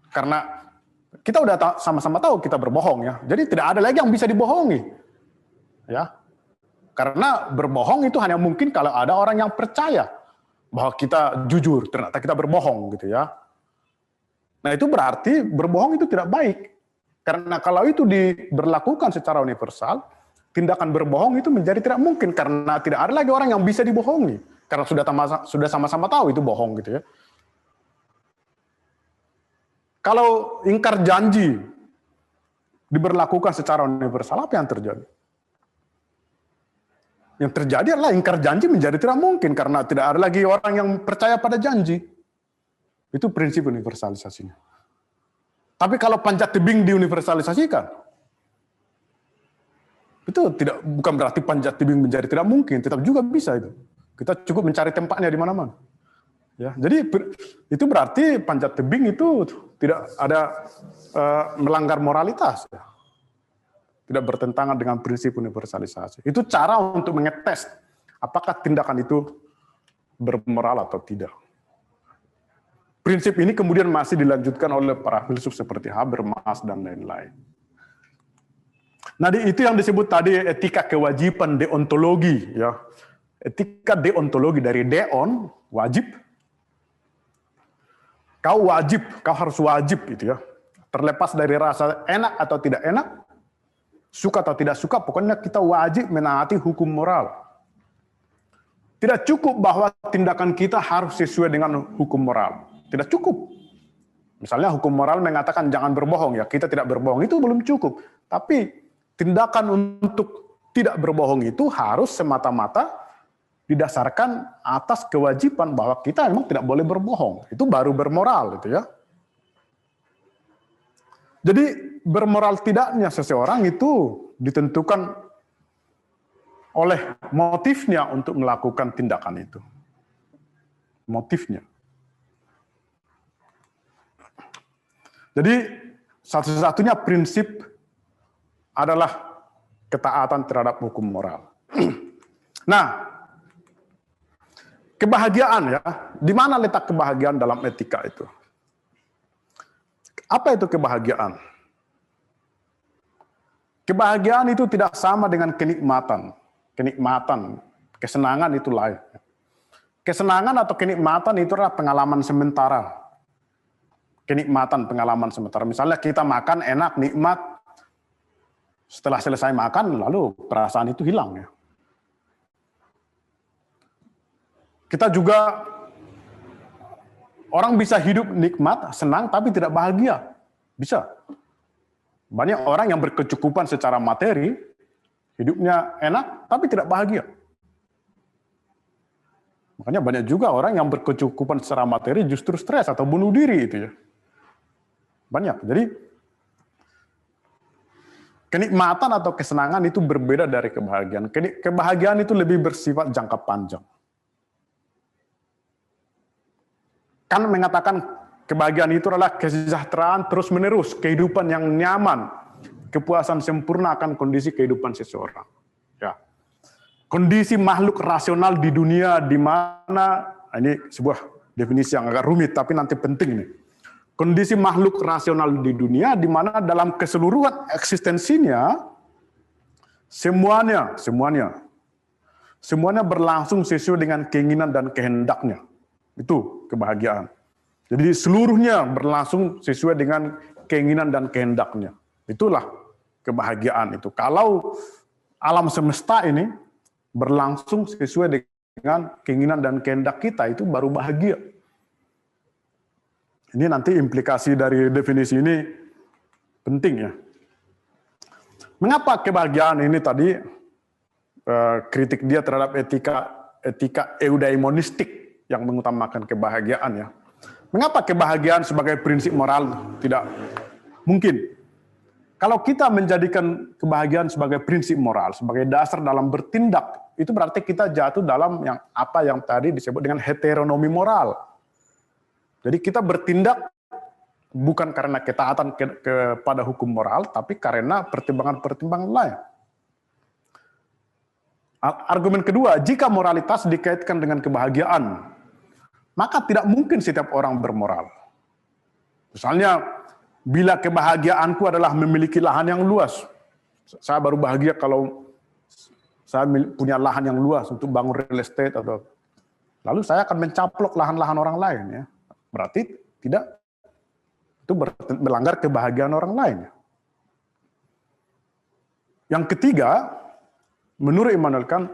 Karena kita udah sama-sama tahu kita berbohong ya. Jadi tidak ada lagi yang bisa dibohongi. Ya. Karena berbohong itu hanya mungkin kalau ada orang yang percaya bahwa kita jujur, ternyata kita berbohong gitu ya. Nah itu berarti berbohong itu tidak baik. Karena kalau itu diberlakukan secara universal, tindakan berbohong itu menjadi tidak mungkin karena tidak ada lagi orang yang bisa dibohongi. Karena sudah sama-sama tahu itu bohong gitu ya. Kalau ingkar janji diberlakukan secara universal, apa yang terjadi? Yang terjadi adalah ingkar janji menjadi tidak mungkin karena tidak ada lagi orang yang percaya pada janji. Itu prinsip universalisasinya. Tapi kalau panjat tebing diuniversalisasikan, itu bukan berarti panjat tebing menjadi tidak mungkin, tetap juga bisa itu. Kita cukup mencari tempatnya di mana-mana. Ya, jadi itu berarti panjat tebing itu tidak ada melanggar moralitas. Ya. Tidak bertentangan dengan prinsip universalisasi. Itu cara untuk mengetes apakah tindakan itu bermoral atau tidak. Prinsip ini kemudian masih dilanjutkan oleh para filsuf seperti Habermas dan lain-lain. Nah, itu yang disebut tadi etika kewajiban deontologi, ya. Etika deontologi dari deon, wajib. Kau harus wajib gitu ya. Terlepas dari rasa enak atau tidak enak, suka atau tidak suka, pokoknya kita wajib menaati hukum moral. Tidak cukup bahwa tindakan kita harus sesuai dengan hukum moral. Tidak cukup. Misalnya hukum moral mengatakan jangan berbohong, ya kita tidak berbohong, itu belum cukup. Tapi tindakan untuk tidak berbohong itu harus semata-mata didasarkan atas kewajiban bahwa kita memang tidak boleh berbohong. Itu baru bermoral itu ya. Jadi bermoral tidaknya seseorang itu ditentukan oleh motifnya untuk melakukan tindakan itu. Motifnya. Jadi satu-satunya prinsip adalah ketaatan terhadap hukum moral. Nah, kebahagiaan ya, di mana letak kebahagiaan dalam etika itu? Apa itu kebahagiaan? Kebahagiaan itu tidak sama dengan kenikmatan. Kenikmatan, kesenangan itu lain. Kesenangan atau kenikmatan itu adalah pengalaman sementara. Kenikmatan, pengalaman sementara. Misalnya kita makan enak, nikmat. Setelah selesai makan, lalu perasaan itu hilang ya. Kita juga, orang bisa hidup nikmat, senang, tapi tidak bahagia. Bisa. Banyak orang yang berkecukupan secara materi, hidupnya enak, tapi tidak bahagia. Makanya banyak juga orang yang berkecukupan secara materi justru stres atau bunuh diri itu ya. Banyak. Jadi, kenikmatan atau kesenangan itu berbeda dari kebahagiaan. Kebahagiaan itu lebih bersifat jangka panjang. Kan mengatakan kebahagiaan itu adalah kesejahteraan terus-menerus, kehidupan yang nyaman, kepuasan sempurna akan kondisi kehidupan seseorang. Ya. Kondisi makhluk rasional di dunia di mana, ini sebuah definisi yang agak rumit tapi nanti penting nih. Kondisi makhluk rasional di dunia di mana dalam keseluruhan eksistensinya semuanya berlangsung sesuai dengan keinginan dan kehendaknya. Itu kebahagiaan. Jadi seluruhnya berlangsung sesuai dengan keinginan dan kehendaknya. Itulah kebahagiaan itu. Kalau alam semesta ini berlangsung sesuai dengan keinginan dan kehendak kita, itu baru bahagia. Ini nanti implikasi dari definisi ini penting ya. Mengapa kebahagiaan ini tadi kritik dia terhadap etika eudaimonistik yang mengutamakan kebahagiaan ya. Mengapa kebahagiaan sebagai prinsip moral tidak mungkin? Kalau kita menjadikan kebahagiaan sebagai prinsip moral, sebagai dasar dalam bertindak, itu berarti kita jatuh dalam yang tadi disebut dengan heteronomi moral. Jadi kita bertindak bukan karena ketaatan kepada hukum moral, tapi karena pertimbangan-pertimbangan lain. Argumen kedua, jika moralitas dikaitkan dengan kebahagiaan, maka tidak mungkin setiap orang bermoral. Misalnya, bila kebahagiaanku adalah memiliki lahan yang luas, saya baru bahagia kalau saya punya lahan yang luas untuk bangun real estate atau lalu saya akan mencaplok lahan-lahan orang lain ya. Berarti tidak itu melanggar kebahagiaan orang lain. Yang ketiga, menurut Immanuel Kant,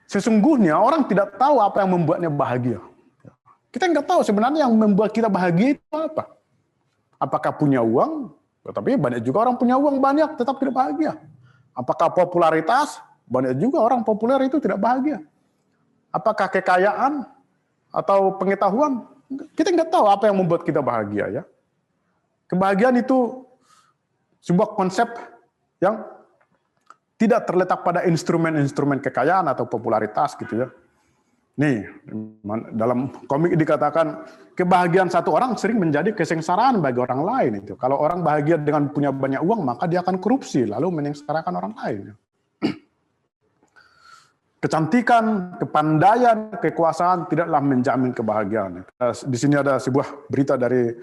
sesungguhnya orang tidak tahu apa yang membuatnya bahagia. Kita nggak tahu sebenarnya yang membuat kita bahagia itu apa. Apakah punya uang? Tetapi banyak juga orang punya uang banyak tetap tidak bahagia. Apakah popularitas? Banyak juga orang populer itu tidak bahagia. Apakah kekayaan atau pengetahuan? Kita nggak tahu apa yang membuat kita bahagia ya. Kebahagiaan itu sebuah konsep yang tidak terletak pada instrumen-instrumen kekayaan atau popularitas gitu ya. Nih, dalam komik dikatakan kebahagiaan satu orang sering menjadi kesengsaraan bagi orang lain itu. Kalau orang bahagia dengan punya banyak uang, maka dia akan korupsi lalu menyengsarakan orang lain. Kecantikan, kepandaian, kekuasaan tidaklah menjamin kebahagiaan. Di sini ada sebuah berita dari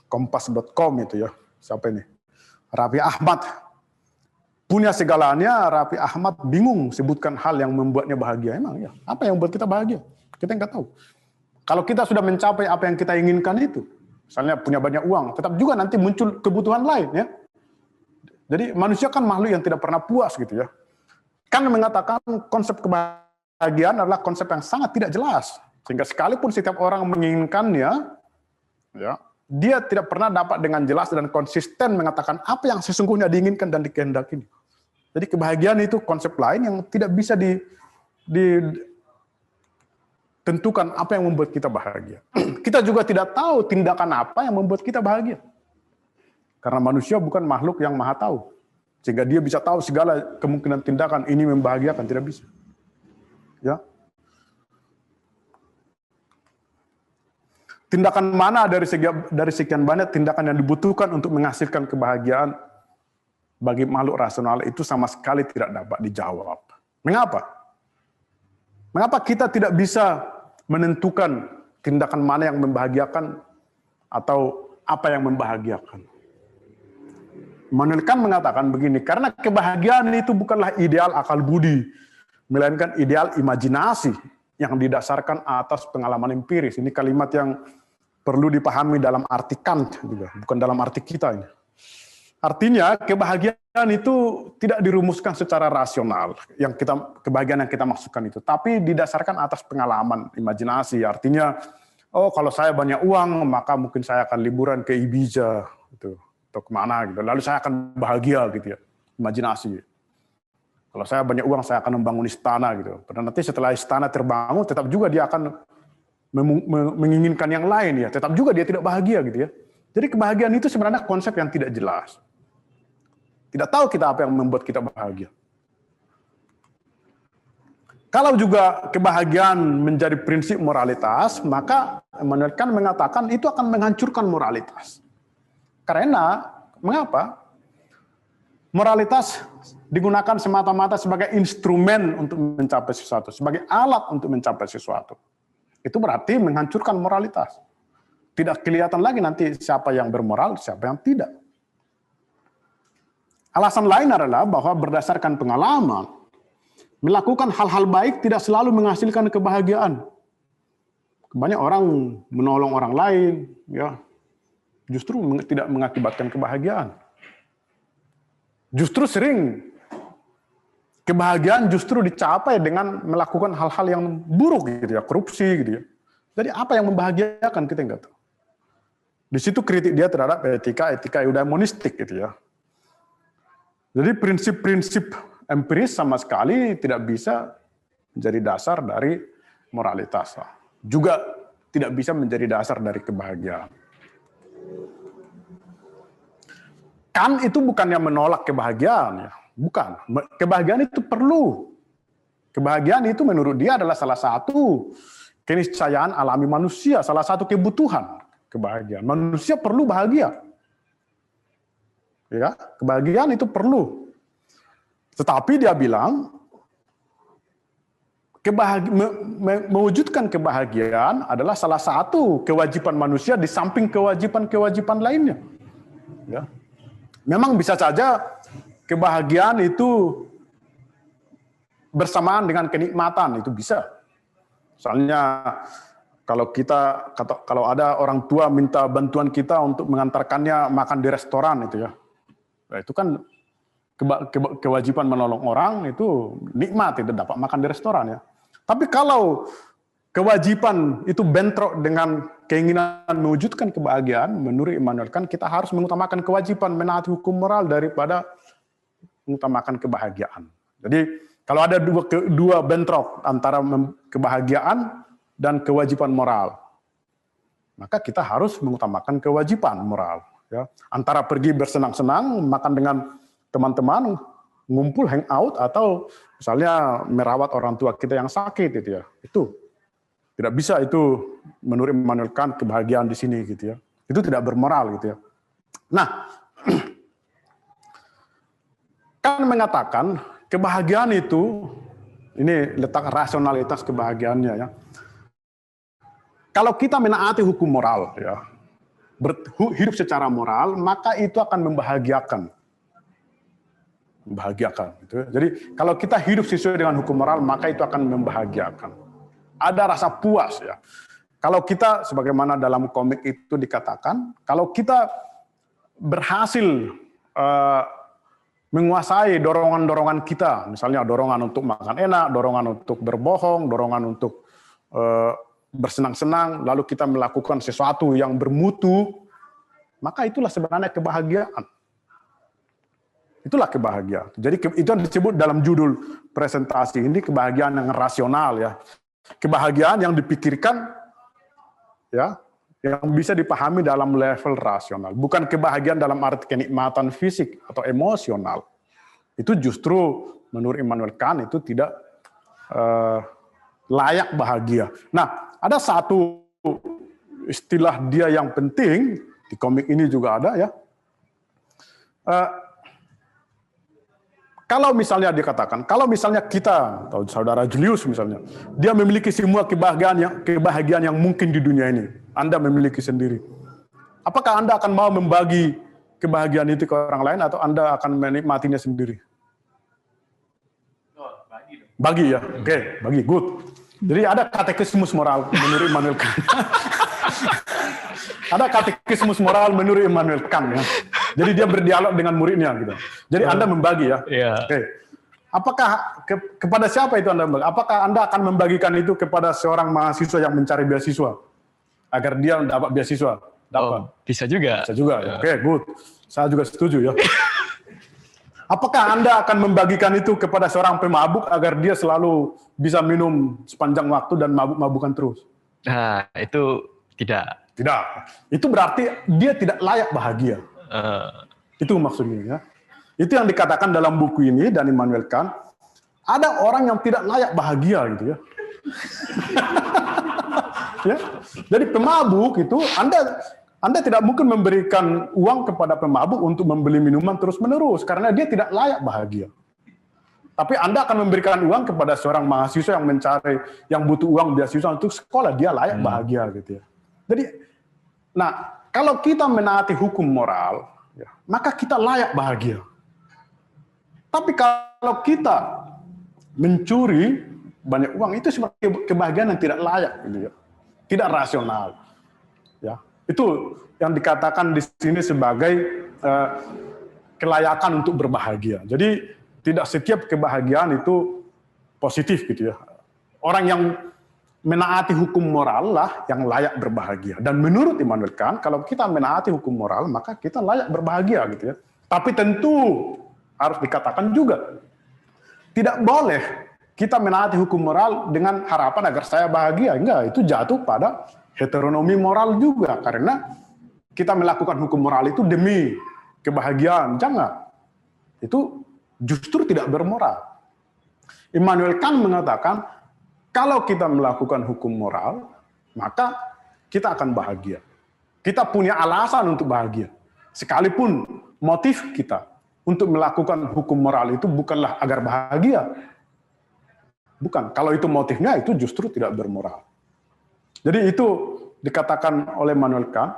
kompas.com itu ya. Siapa ini? Raffi Ahmad. Punya segalanya, Raffi Ahmad bingung sebutkan hal yang membuatnya bahagia. Emang ya, apa yang membuat kita bahagia? Kita nggak tahu. Kalau kita sudah mencapai apa yang kita inginkan itu, misalnya punya banyak uang, tetap juga nanti muncul kebutuhan lain ya. Jadi manusia kan makhluk yang tidak pernah puas gitu ya. Kan mengatakan konsep kebahagiaan adalah konsep yang sangat tidak jelas. Sehingga sekalipun setiap orang menginginkannya, ya, dia tidak pernah dapat dengan jelas dan konsisten mengatakan apa yang sesungguhnya diinginkan dan dikehendaki. Jadi kebahagiaan itu konsep lain yang tidak bisa ditentukan apa yang membuat kita bahagia. Kita juga tidak tahu tindakan apa yang membuat kita bahagia. Karena manusia bukan makhluk yang maha tahu. Sehingga dia bisa tahu segala kemungkinan tindakan ini membahagiakan, tidak bisa. Ya. Tindakan mana dari sekian banyak tindakan yang dibutuhkan untuk menghasilkan kebahagiaan bagi makhluk rasional itu sama sekali tidak dapat dijawab. Mengapa? Mengapa kita tidak bisa menentukan tindakan mana yang membahagiakan atau apa yang membahagiakan? Immanuel Kant mengatakan begini, karena kebahagiaan itu bukanlah ideal akal budi, melainkan ideal imajinasi yang didasarkan atas pengalaman empiris. Ini kalimat yang perlu dipahami dalam arti Kant juga, bukan dalam arti kita ini. Artinya kebahagiaan itu tidak dirumuskan secara rasional, kebahagiaan yang kita maksudkan itu, tapi didasarkan atas pengalaman, imajinasi. Artinya, oh kalau saya banyak uang, maka mungkin saya akan liburan ke Ibiza, gitu, atau kemana gitu. Lalu saya akan bahagia gitu ya, imajinasi. Kalau saya banyak uang, saya akan membangun istana gitu. Padahal nanti setelah istana terbangun, tetap juga dia akan menginginkan yang lain ya. Tetap juga dia tidak bahagia gitu ya. Jadi kebahagiaan itu sebenarnya konsep yang tidak jelas. Tidak tahu kita apa yang membuat kita bahagia. Kalau juga kebahagiaan menjadi prinsip moralitas, maka Immanuel Kant mengatakan itu akan menghancurkan moralitas. Karena, mengapa? Moralitas digunakan semata-mata sebagai instrumen untuk mencapai sesuatu, sebagai alat untuk mencapai sesuatu. Itu berarti menghancurkan moralitas. Tidak kelihatan lagi nanti siapa yang bermoral, siapa yang tidak. Alasan lain adalah bahwa berdasarkan pengalaman, melakukan hal-hal baik tidak selalu menghasilkan kebahagiaan. Banyak orang menolong orang lain, ya, justru tidak mengakibatkan kebahagiaan. Justru sering kebahagiaan justru dicapai dengan melakukan hal-hal yang buruk gitu ya, korupsi gitu ya. Jadi apa yang membahagiakan kita nggak tahu. Di situ kritik dia terhadap etika eudaimonistik gitu ya. Jadi prinsip-prinsip empiris sama sekali tidak bisa menjadi dasar dari moralitas. Juga tidak bisa menjadi dasar dari kebahagiaan. Kan itu bukannya menolak kebahagiaan ya. Bukan. Kebahagiaan itu perlu. Kebahagiaan itu menurut dia adalah salah satu keniscayaan alami manusia, salah satu kebutuhan kebahagiaan. Manusia perlu bahagia. Ya, kebahagiaan itu perlu. Tetapi dia bilang mewujudkan kebahagiaan adalah salah satu kewajiban manusia di samping kewajiban-kewajiban lainnya. Ya. Memang bisa saja kebahagiaan itu bersamaan dengan kenikmatan, itu bisa. Misalnya kalau ada orang tua minta bantuan kita untuk mengantarkannya makan di restoran itu ya. Nah, itu kan kewajiban menolong orang, itu nikmat, itu dapat makan di restoran ya. Tapi kalau kewajiban itu bentrok dengan keinginan mewujudkan kebahagiaan, menurut Immanuel Kant kita harus mengutamakan kewajiban menaati hukum moral daripada mengutamakan kebahagiaan. Jadi kalau ada dua bentrok antara kebahagiaan dan kewajiban moral, maka kita harus mengutamakan kewajiban moral. Ya. Antara pergi bersenang-senang, makan dengan teman-teman, ngumpul, hangout, atau misalnya merawat orang tua kita yang sakit, gitu ya. Itu tidak bisa, itu menurut Immanuel Kant kebahagiaan di sini, gitu ya. Itu tidak bermoral, gitu ya. Nah, Kant mengatakan kebahagiaan itu, ini letak rasionalitas kebahagiaannya ya. Kalau kita menaati hukum moral, ya, hidup secara moral, maka itu akan membahagiakan. Gitu. Jadi kalau kita hidup sesuai dengan hukum moral, maka itu akan membahagiakan. Ada rasa puas ya. Kalau kita, sebagaimana dalam komik itu dikatakan, kalau kita berhasil menguasai dorongan-dorongan kita, misalnya dorongan untuk makan enak, dorongan untuk berbohong, dorongan untuk bersenang-senang, lalu kita melakukan sesuatu yang bermutu, maka itulah sebenarnya kebahagiaan. Itulah kebahagiaan. Jadi itu yang disebut dalam judul presentasi ini kebahagiaan yang rasional ya. Kebahagiaan yang dipikirkan ya, yang bisa dipahami dalam level rasional, bukan kebahagiaan dalam arti kenikmatan fisik atau emosional. Itu justru menurut Immanuel Kant itu tidak layak bahagia. Nah, ada satu istilah dia yang penting di komik ini juga ada ya. Kalau misalnya dikatakan, kalau misalnya kita atau saudara Julius misalnya, dia memiliki semua kebahagiaan yang mungkin di dunia ini, Anda memiliki sendiri. Apakah Anda akan mau membagi kebahagiaan itu ke orang lain atau Anda akan menikmatinya sendiri? Bagi ya, oke, bagi, good. Jadi ada katekismus moral menurut Immanuel Kant. Ada katekismus moral menurut Immanuel Kant ya. Jadi dia berdialog dengan muridnya gitu. Jadi Anda membagi ya. Yeah. Oke. Apakah kepada siapa itu Anda membagi? Apakah Anda akan membagikan itu kepada seorang mahasiswa yang mencari beasiswa agar dia dapat beasiswa? Dapat. Oh, bisa juga. Bisa juga. Ya. Oke, good. Saya juga setuju ya. Apakah Anda akan membagikan itu kepada seorang pemabuk agar dia selalu bisa minum sepanjang waktu dan mabuk-mabukan terus? Nah, itu tidak. Tidak. Itu berarti dia tidak layak bahagia. Itu maksudnya ya. Itu yang dikatakan dalam buku ini dan Immanuel Kant. Ada orang yang tidak layak bahagia gitu ya. Ya. Jadi pemabuk itu Anda tidak mungkin memberikan uang kepada pemabuk untuk membeli minuman terus-menerus karena dia tidak layak bahagia. Tapi Anda akan memberikan uang kepada seorang mahasiswa yang butuh uang beasiswa untuk sekolah, dia layak bahagia gitu ya. Jadi, nah kalau kita menaati hukum moral, ya, maka kita layak bahagia. Tapi kalau kita mencuri banyak uang, itu sebagai kebahagiaan yang tidak layak, gitu ya, tidak rasional. Ya, itu yang dikatakan di sini sebagai kelayakan untuk berbahagia. Jadi tidak setiap kebahagiaan itu positif, gitu ya. Orang yang menaati hukum moral lah yang layak berbahagia. Dan menurut Immanuel Kant, kalau kita menaati hukum moral, maka kita layak berbahagia, gitu ya. Tapi tentu harus dikatakan juga, tidak boleh kita menaati hukum moral dengan harapan agar saya bahagia. Enggak, itu jatuh pada heteronomi moral juga. Karena kita melakukan hukum moral itu demi kebahagiaan. Jangan. Itu justru tidak bermoral. Immanuel Kant mengatakan, kalau kita melakukan hukum moral, maka kita akan bahagia. Kita punya alasan untuk bahagia. Sekalipun motif kita untuk melakukan hukum moral itu bukanlah agar bahagia. Bukan. Kalau itu motifnya, itu justru tidak bermoral. Jadi itu dikatakan oleh Immanuel Kant,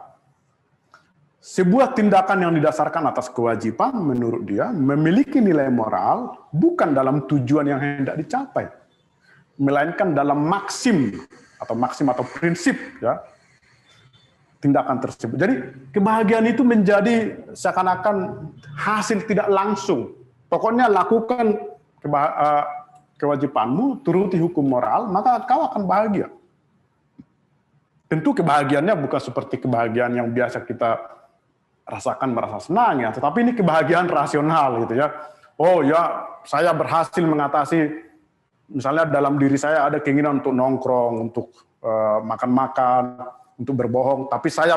sebuah tindakan yang didasarkan atas kewajiban menurut dia memiliki nilai moral bukan dalam tujuan yang hendak dicapai, melainkan dalam maksim atau prinsip ya tindakan tersebut. Jadi kebahagiaan itu menjadi seakan-akan hasil tidak langsung. Pokoknya lakukan kewajibanmu, turuti hukum moral, maka kau akan bahagia. Tentu kebahagiaannya bukan seperti kebahagiaan yang biasa kita rasakan merasa senang ya, tetapi ini kebahagiaan rasional gitu ya. Oh ya, saya berhasil mengatasi, misalnya dalam diri saya ada keinginan untuk nongkrong, untuk makan-makan, untuk berbohong, tapi saya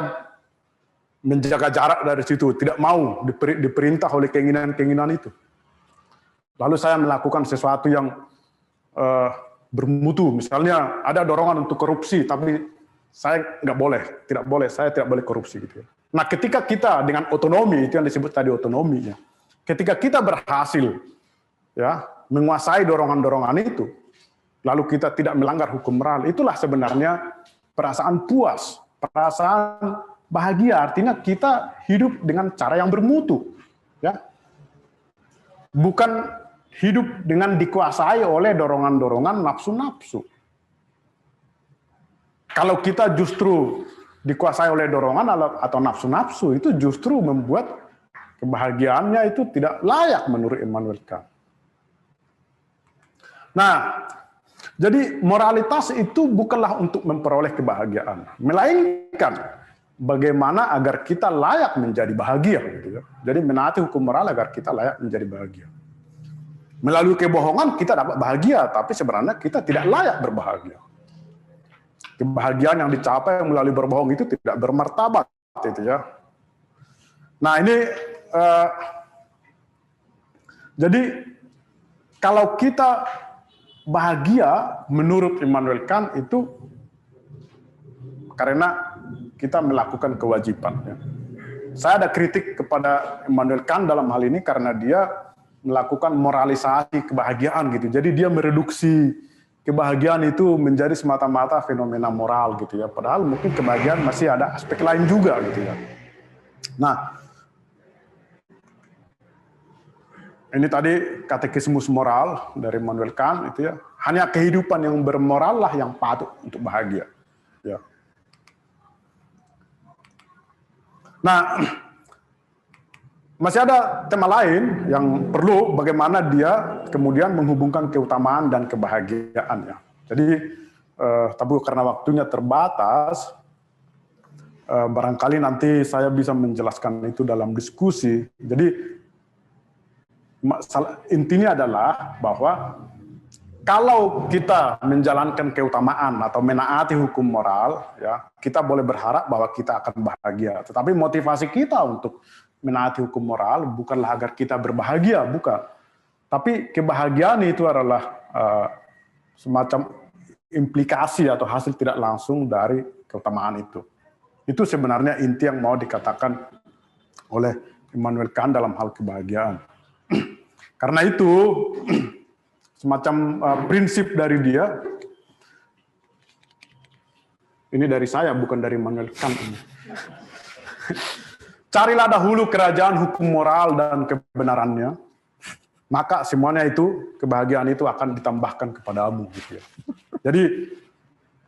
menjaga jarak dari situ, tidak mau diperintah oleh keinginan-keinginan itu. Lalu saya melakukan sesuatu yang bermutu, misalnya ada dorongan untuk korupsi, tapi saya tidak boleh, saya tidak boleh korupsi gitu ya. Nah, ketika kita dengan otonomi, itu yang disebut tadi otonomi ya, ketika kita berhasil ya menguasai dorongan-dorongan itu, lalu kita tidak melanggar hukum moral, itulah sebenarnya perasaan puas, perasaan bahagia, artinya kita hidup dengan cara yang bermutu, ya, bukan hidup dengan dikuasai oleh dorongan-dorongan nafsu-nafsu. Kalau kita justru dikuasai oleh dorongan atau nafsu-nafsu, itu justru membuat kebahagiaannya itu tidak layak menurut Immanuel Kant. Nah, jadi moralitas itu bukanlah untuk memperoleh kebahagiaan, melainkan bagaimana agar kita layak menjadi bahagia. Gitu ya. Jadi menaati hukum moral agar kita layak menjadi bahagia. Melalui kebohongan kita dapat bahagia, tapi sebenarnya kita tidak layak berbahagia. Kebahagiaan yang dicapai melalui berbohong itu tidak bermartabat. Gitu ya. Nah ini, jadi kalau kita bahagia menurut Immanuel Kant itu karena kita melakukan kewajiban. Ya. Saya ada kritik kepada Immanuel Kant dalam hal ini karena dia melakukan moralisasi kebahagiaan gitu. Jadi dia mereduksi kebahagiaan itu menjadi semata-mata fenomena moral gitu ya. Padahal mungkin kebahagiaan masih ada aspek lain juga gitu ya. Nah, ini tadi katekismus moral dari Immanuel Kant itu ya. Hanya kehidupan yang bermoral lah yang patut untuk bahagia. Ya. Nah, masih ada tema lain yang perlu bagaimana dia kemudian menghubungkan keutamaan dan kebahagiaan ya. Jadi, tapi karena waktunya terbatas, barangkali nanti saya bisa menjelaskan itu dalam diskusi. Jadi intinya adalah bahwa kalau kita menjalankan keutamaan atau menaati hukum moral, ya kita boleh berharap bahwa kita akan bahagia. Tetapi motivasi kita untuk menaati hukum moral bukanlah agar kita berbahagia, bukan. Tapi kebahagiaan itu adalah semacam implikasi atau hasil tidak langsung dari keutamaan itu. Itu sebenarnya inti yang mau dikatakan oleh Immanuel Kant dalam hal kebahagiaan. Karena itu, semacam prinsip dari dia, ini dari saya, bukan dari Immanuel Kant. Carilah dahulu kerajaan hukum moral dan kebenarannya, maka semuanya itu, kebahagiaan itu akan ditambahkan kepadamu. Gitu ya. Jadi,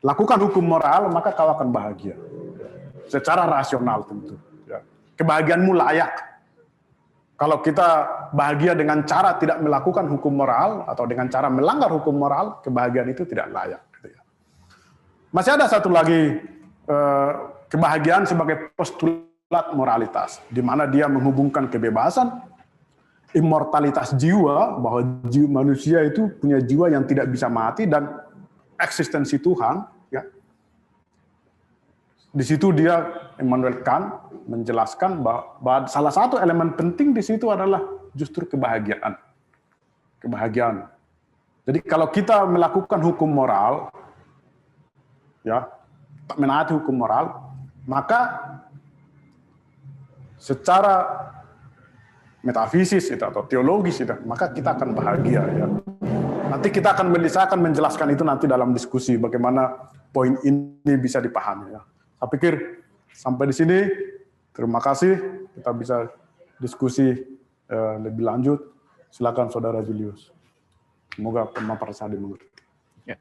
lakukan hukum moral, maka kau akan bahagia. Secara rasional tentu. Ya. Kebahagiaanmu layak. Kalau kita bahagia dengan cara tidak melakukan hukum moral atau dengan cara melanggar hukum moral, kebahagiaan itu tidak layak. Masih ada satu lagi kebahagiaan sebagai postulat moralitas, di mana dia menghubungkan kebebasan, immortalitas jiwa, bahwa manusia itu punya jiwa yang tidak bisa mati dan eksistensi Tuhan. Ya. Di situ dia, Immanuel Kant, menjelaskan bahwa salah satu elemen penting di situ adalah justru kebahagiaan. Kebahagiaan. Jadi kalau kita melakukan hukum moral, ya, menaati hukum moral, maka secara metafisis itu atau teologis itu, maka kita akan bahagia. Ya. Nanti saya akan menjelaskan itu nanti dalam diskusi bagaimana poin ini bisa dipahami. Ya. Saya pikir sampai di sini. Terima kasih, kita bisa diskusi lebih lanjut. Silakan Saudara Julius. Semoga pemaparan saya dimengerti. Ya.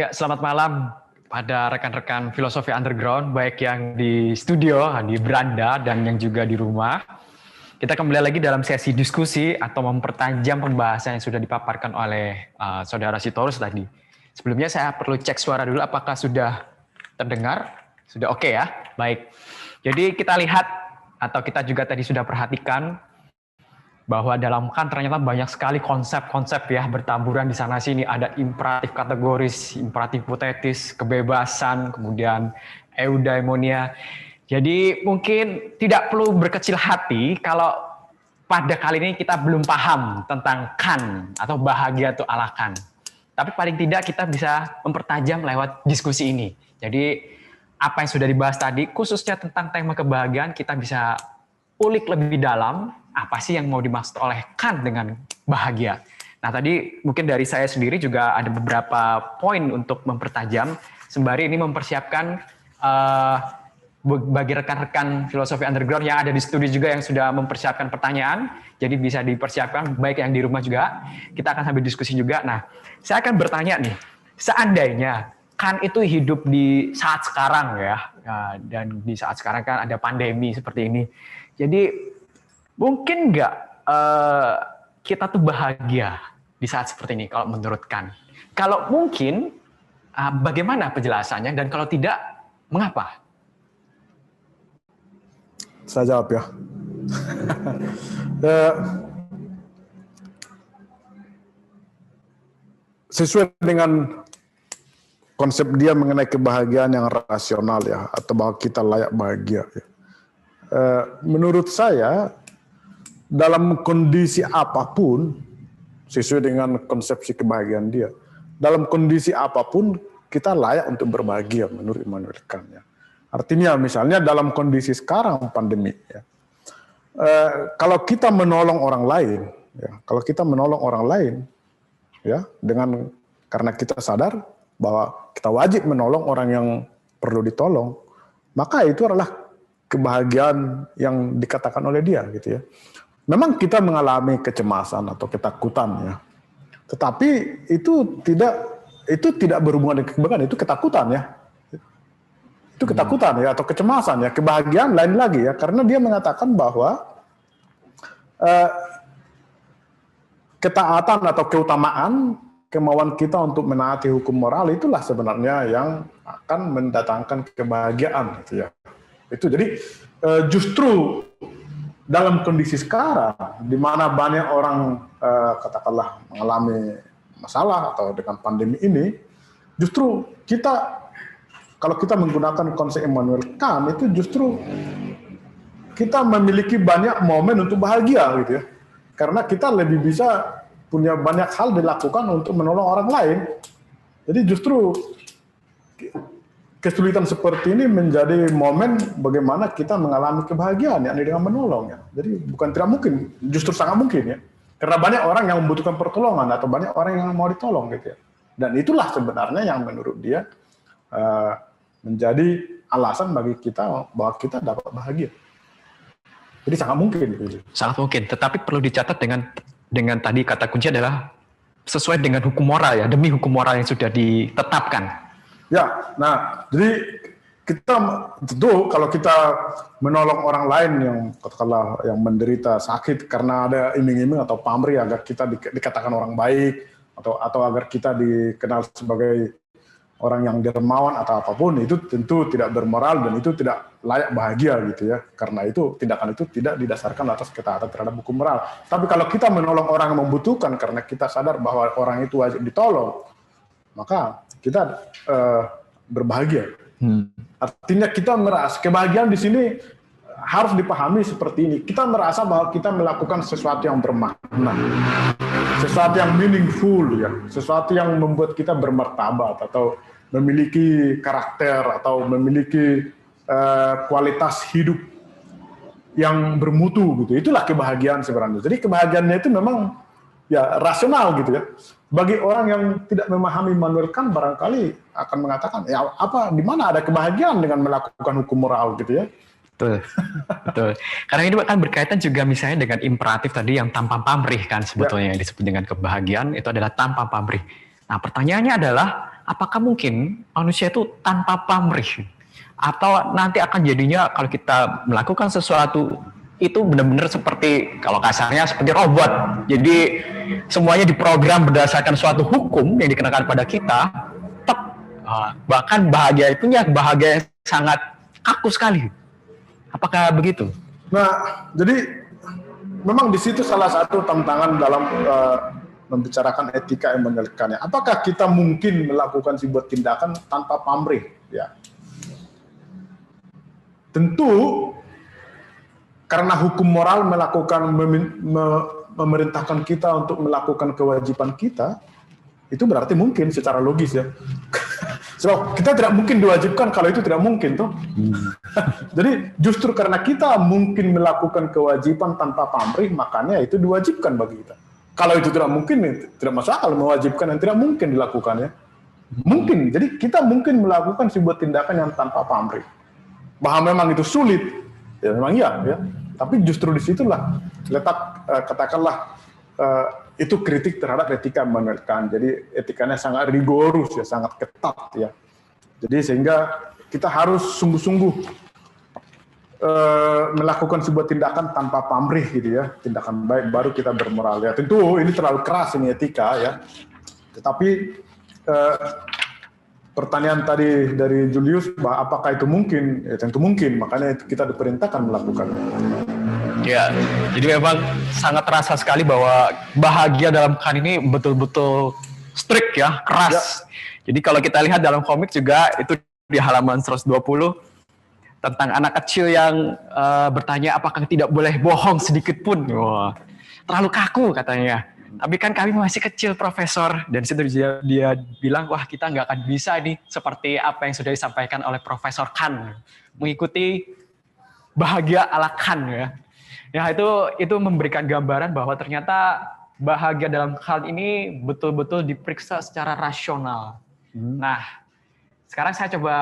Ya, selamat malam pada rekan-rekan Filosofi Underground, baik yang di studio, di beranda, dan yang juga di rumah. Kita kembali lagi dalam sesi diskusi atau mempertajam pembahasan yang sudah dipaparkan oleh Saudara Sitorus tadi. Sebelumnya saya perlu cek suara dulu apakah sudah terdengar. Sudah oke ya? Baik. Jadi kita lihat atau kita juga tadi sudah perhatikan bahwa dalam Kant ternyata banyak sekali konsep-konsep ya bertaburan di sana sini. Ada imperatif kategoris, imperatif hipotetis, kebebasan, kemudian eudaimonia. Jadi mungkin tidak perlu berkecil hati kalau pada kali ini kita belum paham tentang Kant atau bahagia itu ala Kant. Tapi paling tidak kita bisa mempertajam lewat diskusi ini. Jadi apa yang sudah dibahas tadi, khususnya tentang tema kebahagiaan, kita bisa ulik lebih dalam apa sih yang mau dimaksud oleh Kant dengan bahagia. Nah tadi mungkin dari saya sendiri juga ada beberapa poin untuk mempertajam, sembari ini mempersiapkan bagi rekan-rekan Filosofi Underground yang ada di studio juga yang sudah mempersiapkan pertanyaan, jadi bisa dipersiapkan baik yang di rumah juga, kita akan sambil diskusi juga. Nah saya akan bertanya nih, seandainya Kant itu hidup di saat sekarang ya, dan di saat sekarang kan ada pandemi seperti ini, jadi mungkin nggak kita tuh bahagia di saat seperti ini kalau menurut Kant? Kalau mungkin, bagaimana penjelasannya? Dan kalau tidak, mengapa? Saya jawab ya. Sesuai dengan konsep dia mengenai kebahagiaan yang rasional ya, atau bahwa kita layak bahagia. Ya. Menurut saya, dalam kondisi apapun, sesuai dengan konsepsi kebahagiaan dia, dalam kondisi apapun kita layak untuk berbahagia menurut Immanuel Kant. Ya. Artinya misalnya dalam kondisi sekarang pandemi, ya, kalau kita menolong orang lain, ya, kalau kita menolong orang lain, ya, karena kita sadar bahwa kita wajib menolong orang yang perlu ditolong, maka itu adalah kebahagiaan yang dikatakan oleh dia, gitu ya. Memang kita mengalami kecemasan atau ketakutan, ya, tetapi itu tidak berhubungan dengan kebahagiaan, itu ketakutan, ya. Itu ketakutan ya atau kecemasan ya, kebahagiaan lain lagi ya, karena dia mengatakan bahwa ketaatan atau keutamaan kemauan kita untuk menaati hukum moral itulah sebenarnya yang akan mendatangkan kebahagiaan, gitu ya. Itu jadi justru dalam kondisi sekarang, di mana banyak orang katakanlah mengalami masalah atau dengan pandemi ini, justru kita, kalau kita menggunakan konsep Immanuel Kant, itu justru kita memiliki banyak momen untuk bahagia, gitu ya. Karena kita lebih bisa punya banyak hal dilakukan untuk menolong orang lain. Jadi justru kesulitan seperti ini menjadi momen bagaimana kita mengalami kebahagiaan, yakni dengan menolong, ya. Jadi bukan tidak mungkin, justru sangat mungkin, ya. Karena banyak orang yang membutuhkan pertolongan atau banyak orang yang mau ditolong, gitu ya. Dan itulah sebenarnya yang menurut dia menjadi alasan bagi kita bahwa kita dapat bahagia. Jadi sangat mungkin. Gitu. Sangat mungkin, tetapi perlu dicatat dengan tadi kata kunci adalah sesuai dengan hukum moral, ya, demi hukum moral yang sudah ditetapkan. Ya, nah, jadi kita tentu kalau kita menolong orang lain yang katakanlah yang menderita sakit karena ada iming-iming atau pamrih agar kita dikatakan orang baik atau agar kita dikenal sebagai orang yang dermawan atau apapun, itu tentu tidak bermoral dan itu tidak layak bahagia, gitu ya. Karena itu tindakan itu tidak didasarkan atas ketaatan terhadap hukum moral. Tapi kalau kita menolong orang yang membutuhkan karena kita sadar bahwa orang itu wajib ditolong, maka kita berbahagia. Artinya kita merasa kebahagiaan di sini harus dipahami seperti ini. Kita merasa bahwa kita melakukan sesuatu yang bermakna, sesuatu yang meaningful, ya, sesuatu yang membuat kita bermartabat atau memiliki karakter atau memiliki kualitas hidup yang bermutu, gitu. Itulah kebahagiaan sebenarnya. Jadi kebahagiaannya itu memang ya rasional, gitu ya. Bagi orang yang tidak memahami Immanuel Kant barangkali akan mengatakan, ya apa, di mana ada kebahagiaan dengan melakukan hukum moral, gitu ya. Betul, betul. Karena ini kan berkaitan juga misalnya dengan imperatif tadi yang tanpa pamrih kan sebetulnya, yang disebut dengan kebahagiaan itu adalah tanpa pamrih. Nah pertanyaannya adalah, apakah mungkin manusia itu tanpa pamrih? Atau nanti akan jadinya kalau kita melakukan sesuatu itu benar-benar seperti, kalau kasarnya seperti robot. Jadi semuanya diprogram berdasarkan suatu hukum yang dikenakan pada kita, bahkan bahagia itunya bahagia yang sangat kaku sekali. Apakah begitu? Nah, jadi memang di situ salah satu tantangan dalam membicarakan etika Immanuel Kant. Apakah kita mungkin melakukan sebuah tindakan tanpa pamrih? Ya, tentu. Karena hukum moral memerintahkan kita untuk melakukan kewajiban kita, itu berarti mungkin secara logis, ya. So, kita tidak mungkin diwajibkan kalau itu tidak mungkin, toh. Jadi justru karena kita mungkin melakukan kewajiban tanpa pamrih, makanya itu diwajibkan bagi kita. Kalau itu tidak mungkin, tidak masuk akal mewajibkan yang tidak mungkin dilakukan, ya. Mungkin, jadi kita mungkin melakukan sebuah tindakan yang tanpa pamrih. Bahwa memang itu sulit, ya memang iya, ya. Tapi justru disitulah letak katakanlah itu kritik terhadap etika Immanuel Kant. Jadi etikanya sangat rigorus, ya, sangat ketat, ya. Jadi sehingga kita harus sungguh-sungguh melakukan sebuah tindakan tanpa pamrih, gitu ya, tindakan baik baru kita bermoral, ya. Tentu ini terlalu keras ini etika, ya. Tetapi pertanyaan tadi dari Julius, bahwa apakah itu mungkin? Ya, tentu mungkin, makanya kita diperintahkan melakukan. Ya, jadi memang sangat terasa sekali bahwa bahagia dalam Kant ini betul-betul strict, ya, keras. Ya. Jadi kalau kita lihat dalam komik juga itu di halaman 120 tentang anak kecil yang bertanya apakah tidak boleh bohong sedikit pun. Wah, terlalu kaku katanya. Tapi kan kami masih kecil, Profesor. Dan situ dia bilang, wah kita nggak akan bisa nih seperti apa yang sudah disampaikan oleh Profesor Kant. Mengikuti bahagia ala Kant, ya. Ya itu memberikan gambaran bahwa ternyata bahagia dalam hal ini betul-betul diperiksa secara rasional. Nah, sekarang saya coba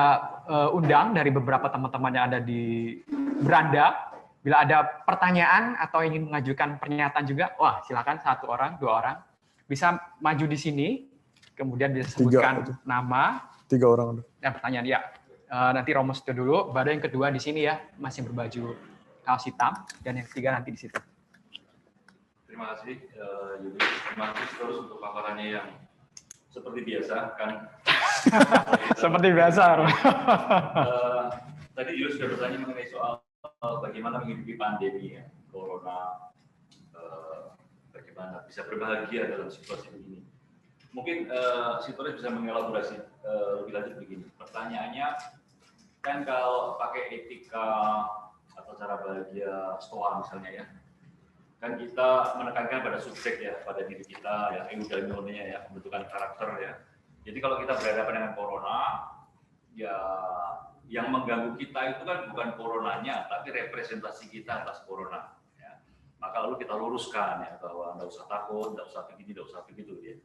undang dari beberapa teman-teman yang ada di beranda. Bila ada pertanyaan atau ingin mengajukan pernyataan juga, wah silakan 1 orang, 2 orang. Bisa maju di sini, kemudian bisa sebutkan nama. 3 orang. Dan pertanyaan, ya. Nanti Romo Setio dulu, baru yang kedua di sini, ya, masih berbaju kaos hitam, dan yang ketiga nanti di situ. Terima kasih, Yudi. Terima kasih terus untuk paparannya yang seperti biasa kan. Seperti biasa. Tadi Julius sudah bertanya mengenai soal bagaimana menghidupi pandemi ya, corona, bagaimana bisa berbahagia dalam situasi ini. Mungkin Sitorus bisa mengelaborasi lebih lanjut begini. Pertanyaannya, kan kalau pakai etika atau cara bahagia stoa misalnya ya, kan kita menekankan pada subjek ya, pada diri kita ya, eudaimonia ya, pembentukan karakter ya. Jadi kalau kita berhadapan dengan corona, ya yang mengganggu kita itu kan bukan coronanya, tapi representasi kita atas corona. Ya. Maka lalu kita luruskan ya, bahwa nggak usah takut, nggak usah begini, nggak usah begitu ya,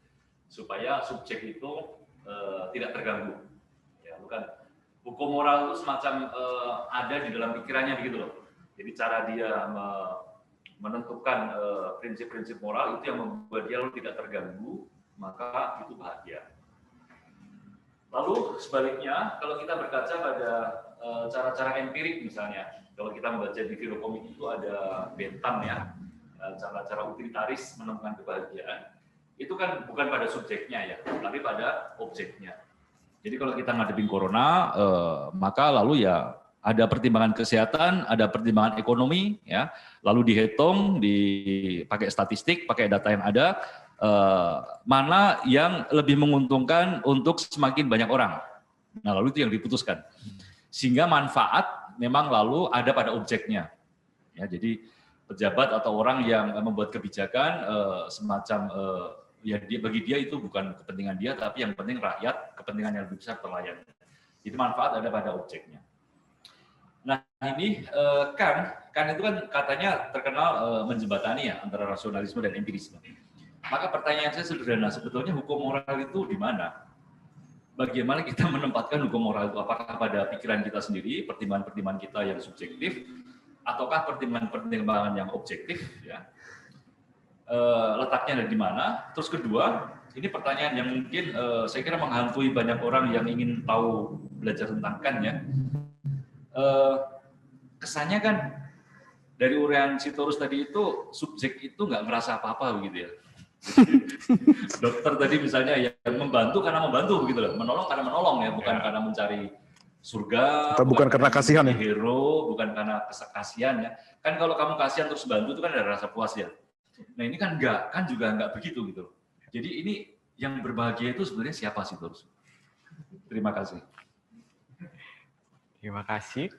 supaya subjek itu tidak terganggu. Ya, bukan hukum moral itu semacam ada di dalam pikirannya begitu loh. Jadi cara dia menentukan prinsip-prinsip moral itu yang membuat dia lalu tidak terganggu, maka itu bahagia. Lalu sebaliknya, kalau kita berkaca pada cara-cara empirik misalnya, kalau kita membaca di filokomik itu ada Bentham ya, cara-cara utilitaris menemukan kebahagiaan, itu kan bukan pada subjeknya ya, tapi pada objeknya. Jadi kalau kita ngadepin corona, maka lalu ya ada pertimbangan kesehatan, ada pertimbangan ekonomi, ya, lalu dihitung, dipakai statistik, pakai data yang ada, mana yang lebih menguntungkan untuk semakin banyak orang. Nah, lalu itu yang diputuskan. Sehingga manfaat memang lalu ada pada objeknya. Ya, jadi pejabat atau orang yang membuat kebijakan semacam ya bagi dia itu bukan kepentingan dia, tapi yang penting rakyat, kepentingan yang lebih besar terlayani. Jadi manfaat ada pada objeknya. Nah ini Kant itu kan katanya terkenal menjembatani ya antara rasionalisme dan empirisme. Maka pertanyaan saya sederhana, sebetulnya hukum moral itu di mana? Bagaimana kita menempatkan hukum moral itu? Apakah pada pikiran kita sendiri, pertimbangan-pertimbangan kita yang subjektif, ataukah pertimbangan-pertimbangan yang objektif? Ya. Letaknya ada di mana? Terus kedua, ini pertanyaan yang mungkin saya kira menghantui banyak orang yang ingin tahu belajar tentang Kant ya. Kesannya kan dari uraian Sitorus tadi itu subjek itu nggak merasa apa-apa begitu ya. Dokter tadi misalnya yang membantu karena membantu begitu loh, menolong karena menolong ya, bukan karena mencari surga, atau bukan karena kasihan ya, hero, bukan karena kasihan ya. Kan kalau kamu kasihan terus bantu itu kan ada rasa puas ya. Nah ini kan enggak, kan juga enggak begitu gitu. Jadi ini yang berbahagia itu sebenarnya siapa sih terus? Terima kasih. Terima kasih.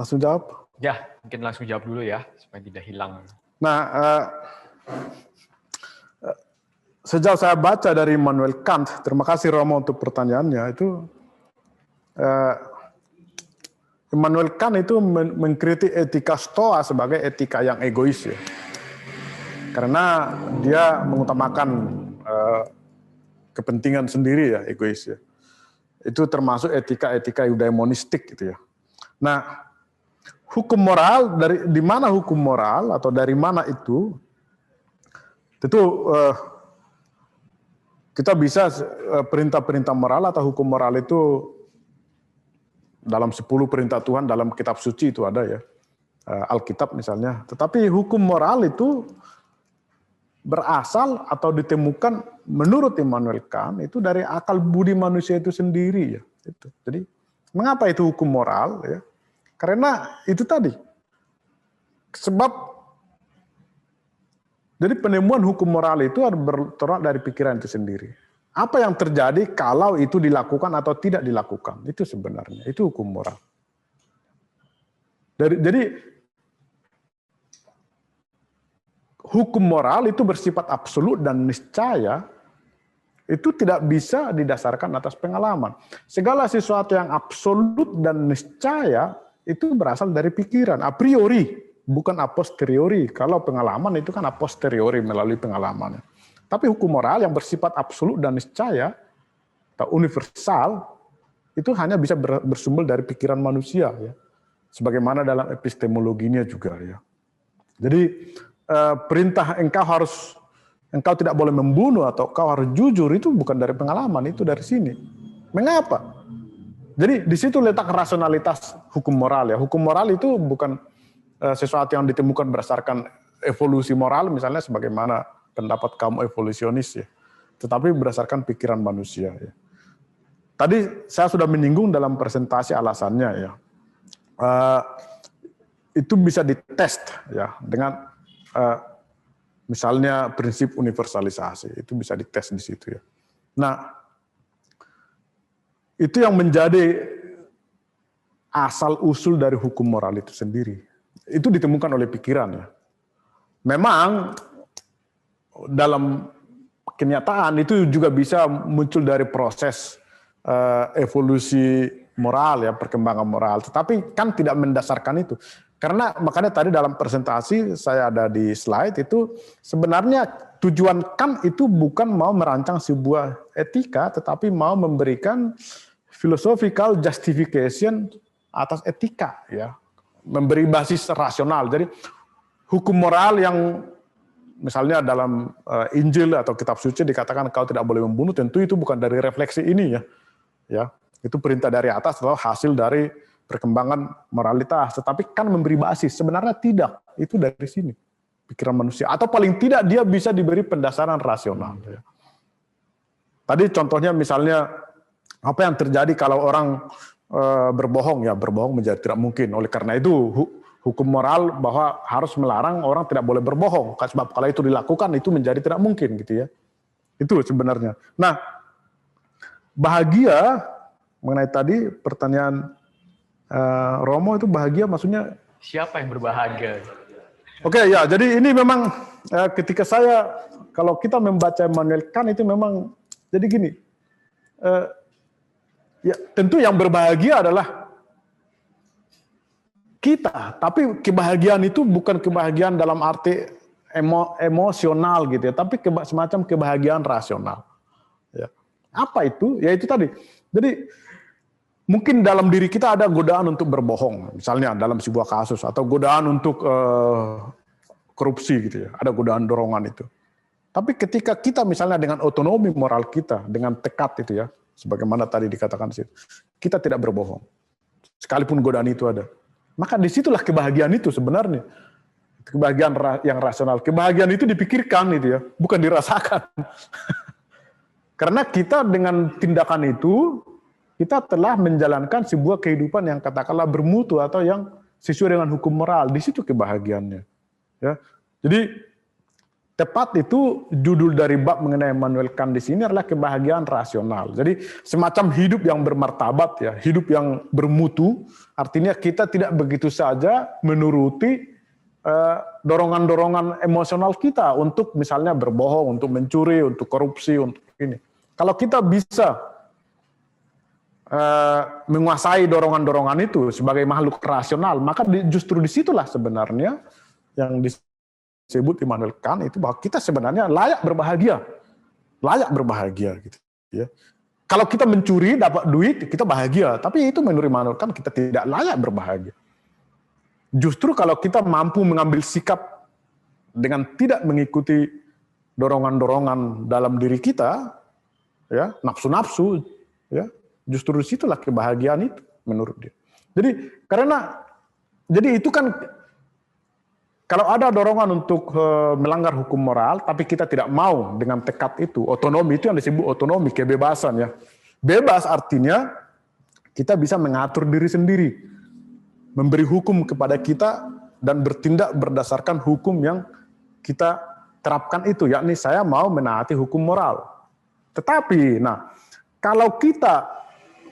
Langsung jawab? Ya, mungkin langsung jawab dulu ya, supaya tidak hilang. Nah, sejauh saya baca dari Immanuel Kant, terima kasih Romo untuk pertanyaannya, itu Immanuel Kant itu mengkritik etika Stoa sebagai etika yang egois ya. Karena dia mengutamakan kepentingan sendiri ya, egois ya. Itu termasuk etika-etika eudaimonistik gitu ya. Nah, hukum moral di mana hukum moral atau dari mana itu? Tentu kita bisa perintah-perintah moral atau hukum moral itu dalam 10 perintah Tuhan dalam kitab suci itu ada ya. Alkitab misalnya. Tetapi hukum moral itu berasal atau ditemukan menurut Immanuel Kant itu dari akal budi manusia itu sendiri ya. Itu. Jadi mengapa itu hukum moral ya? Karena itu tadi. Sebab jadi penemuan hukum moral itu harus bertolak dari pikiran itu sendiri. Apa yang terjadi kalau itu dilakukan atau tidak dilakukan? Itu sebenarnya, itu hukum moral. Jadi hukum moral itu bersifat absolut dan niscaya, itu tidak bisa didasarkan atas pengalaman. Segala sesuatu yang absolut dan niscaya itu berasal dari pikiran, a priori, bukan a posteriori. Kalau pengalaman itu kan a posteriori melalui pengalaman. Tapi hukum moral yang bersifat absolut dan niscaya, atau universal, itu hanya bisa bersumber dari pikiran manusia. Ya. Sebagaimana dalam epistemologinya juga. Ya. Jadi perintah engkau tidak boleh membunuh atau kau harus jujur itu bukan dari pengalaman, itu dari sini. Mengapa? Jadi di situ letak rasionalitas hukum moral ya. Hukum moral itu bukan sesuatu yang ditemukan berdasarkan evolusi moral misalnya sebagaimana pendapat kaum evolusionis ya. tetapi berdasarkan pikiran manusia. Ya. Tadi saya sudah menyinggung dalam presentasi alasannya ya. Itu bisa dites ya dengan misalnya prinsip universalisasi, itu bisa dites di situ ya. Nah, itu yang menjadi asal usul dari hukum moral itu sendiri. Itu ditemukan oleh pikiran ya. Memang dalam kenyataan itu juga bisa muncul dari proses evolusi moral ya, perkembangan moral. Tetapi kan tidak mendasarkan itu. Karena makanya tadi dalam presentasi saya ada di slide itu sebenarnya tujuan Kant itu bukan mau merancang sebuah etika, tetapi mau memberikan philosophical justification atas etika ya, memberi basis rasional. Jadi hukum moral yang misalnya dalam Injil atau kitab suci dikatakan kau tidak boleh membunuh, tentu itu bukan dari refleksi ini ya. Ya, itu perintah dari atas atau hasil dari perkembangan moralitas, tetapi kan memberi basis. Sebenarnya tidak, itu dari sini pikiran manusia, atau paling tidak dia bisa diberi pendasaran rasional. Ya. Tadi contohnya misalnya apa yang terjadi kalau orang berbohong, ya berbohong menjadi tidak mungkin. Oleh karena itu hukum moral bahwa harus melarang orang tidak boleh berbohong, sebab kalau itu dilakukan itu menjadi tidak mungkin gitu ya. Itu sebenarnya. Nah, bahagia mengenai tadi pertanyaan Romo itu bahagia maksudnya Siapa yang berbahagia? Oke, ya, jadi ini memang ketika saya kalau kita membaca Immanuel Kant itu memang jadi gini, ya tentu yang berbahagia adalah kita, tapi kebahagiaan itu bukan kebahagiaan dalam arti emosional gitu ya, tapi semacam kebahagiaan rasional. Ya. Apa itu? Ya itu tadi. Jadi mungkin dalam diri kita ada godaan untuk berbohong, misalnya dalam sebuah kasus, atau godaan untuk korupsi gitu ya, ada godaan dorongan itu. Tapi ketika kita misalnya dengan otonomi moral kita, dengan tekad itu ya, sebagaimana tadi dikatakan situ, kita tidak berbohong, sekalipun godaan itu ada, maka disitulah kebahagiaan itu sebenarnya, kebahagiaan yang rasional. Kebahagiaan itu dipikirkan itu ya, bukan dirasakan. Karena kita dengan tindakan itu kita telah menjalankan sebuah kehidupan yang katakanlah bermutu atau yang sesuai dengan hukum moral. Di situ kebahagiaannya. Ya. Jadi tepat itu judul dari bab mengenai Immanuel Kant di sini adalah kebahagiaan rasional. Jadi semacam hidup yang bermartabat ya, hidup yang bermutu. Artinya kita tidak begitu saja menuruti dorongan-dorongan emosional kita untuk misalnya berbohong, untuk mencuri, untuk korupsi, untuk ini. Kalau kita bisa menguasai dorongan-dorongan itu sebagai makhluk rasional, maka justru disitulah sebenarnya yang disebut Immanuel Kant itu bahwa kita sebenarnya layak berbahagia gitu ya. Kalau kita mencuri dapat duit kita bahagia, tapi itu menurut Immanuel Kant kita tidak layak berbahagia. Justru kalau kita mampu mengambil sikap dengan tidak mengikuti dorongan-dorongan dalam diri kita, ya nafsu-nafsu, ya. Justru disitulah kebahagiaan itu menurut dia. Jadi itu kan kalau ada dorongan untuk melanggar hukum moral, tapi kita tidak mau dengan tekad itu, otonomi itu yang disebut otonomi, kebebasan ya. Bebas artinya kita bisa mengatur diri sendiri, memberi hukum kepada kita dan bertindak berdasarkan hukum yang kita terapkan itu, yakni saya mau menaati hukum moral. Tetapi, kalau kita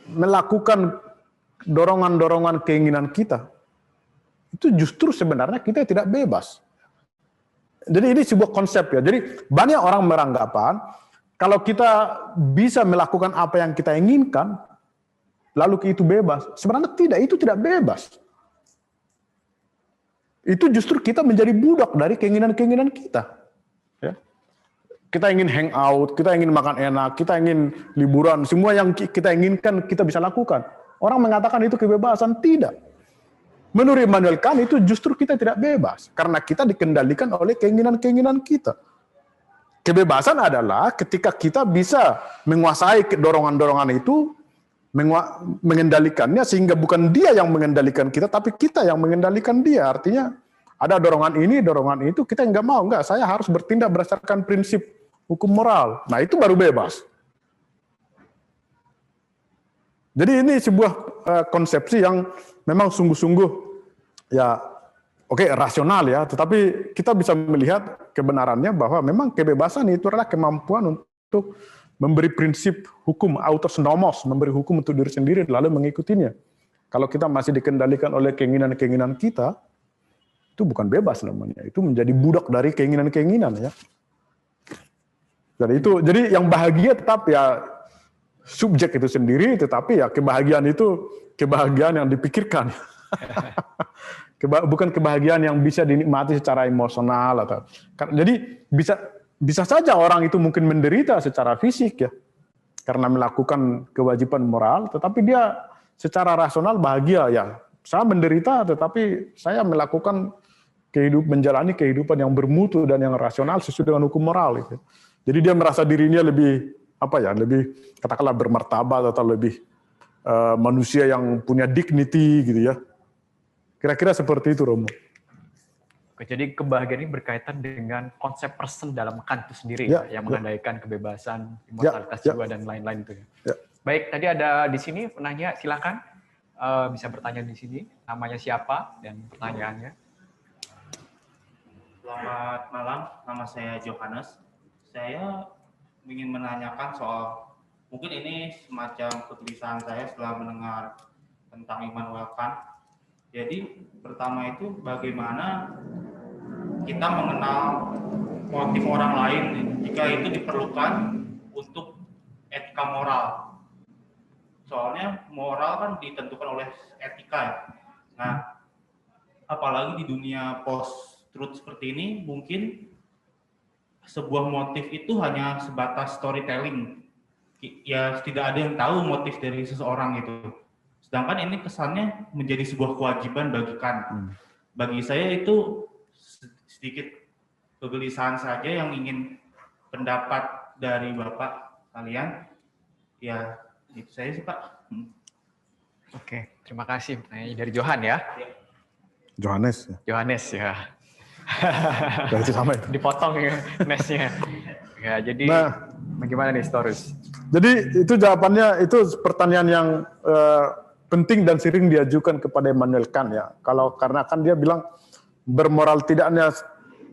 melakukan dorongan-dorongan keinginan kita, itu justru sebenarnya kita tidak bebas. Jadi ini sebuah konsep ya. Jadi banyak orang beranggapan kalau kita bisa melakukan apa yang kita inginkan, lalu itu bebas. Sebenarnya tidak, itu tidak bebas. Itu justru kita menjadi budak dari keinginan-keinginan kita. Ya. Kita ingin hangout, kita ingin makan enak, kita ingin liburan, semua yang kita inginkan kita bisa lakukan. Orang mengatakan itu kebebasan, tidak. Menurut Immanuel Kant itu justru kita tidak bebas, karena kita dikendalikan oleh keinginan-keinginan kita. Kebebasan adalah ketika kita bisa menguasai dorongan-dorongan itu, mengendalikannya, sehingga bukan dia yang mengendalikan kita, tapi kita yang mengendalikan dia. Artinya ada dorongan ini, dorongan itu, kita nggak mau, saya harus bertindak berdasarkan prinsip hukum moral. Nah, itu baru bebas. Jadi ini sebuah konsepsi yang memang sungguh-sungguh ya rasional ya, tetapi kita bisa melihat kebenarannya bahwa memang kebebasan itu adalah kemampuan untuk memberi prinsip hukum autos nomos, memberi hukum untuk diri sendiri lalu mengikutinya. Kalau kita masih dikendalikan oleh keinginan-keinginan kita, itu bukan bebas namanya, itu menjadi budak dari keinginan-keinginan ya. Jadi yang bahagia tetap ya subjek itu sendiri, tetapi ya kebahagiaan itu kebahagiaan yang dipikirkan. Bukan kebahagiaan yang bisa dinikmati secara emosional atau jadi bisa saja orang itu mungkin menderita secara fisik ya karena melakukan kewajiban moral, tetapi dia secara rasional bahagia ya. Saya menderita tetapi saya melakukan menjalani kehidupan yang bermutu dan yang rasional sesuai dengan hukum moral gitu. Jadi dia merasa dirinya lebih lebih katakanlah bermartabat atau lebih manusia yang punya dignity gitu ya. Kira-kira seperti itu, Romo. Oke, jadi kebahagiaan ini berkaitan dengan konsep person dalam Kant itu sendiri yang mengandaikan kebebasan, immortalitas jiwa dan lain-lain itu ya. Baik, tadi ada di sini penanya, silakan bisa bertanya di sini. Namanya siapa dan pertanyaannya? Selamat malam, nama saya Johannes. Saya ingin menanyakan soal, mungkin ini semacam kegelisahan saya setelah mendengar tentang Immanuel Kant. Jadi pertama itu bagaimana kita mengenal motif orang lain jika itu diperlukan untuk etika moral. Soalnya moral kan ditentukan oleh etika ya. Nah, apalagi di dunia post-truth seperti ini, mungkin sebuah motif itu hanya sebatas storytelling. Ya, tidak ada yang tahu motif dari seseorang itu. Sedangkan ini kesannya menjadi sebuah kewajiban bagi Kant. Bagi saya itu sedikit kegelisahan saja yang ingin pendapat dari Bapak kalian. Ya, itu saya sih Pak. Oke, terima kasih. Dari Johan ya? Johannes. Johannes ya. Itu sama itu. Dipotong ya nesnya. Ya, jadi bagaimana nih Storus? Jadi itu jawabannya, itu pertanyaan yang penting dan sering diajukan kepada Immanuel Kant ya. Karena kan dia bilang bermoral tidaknya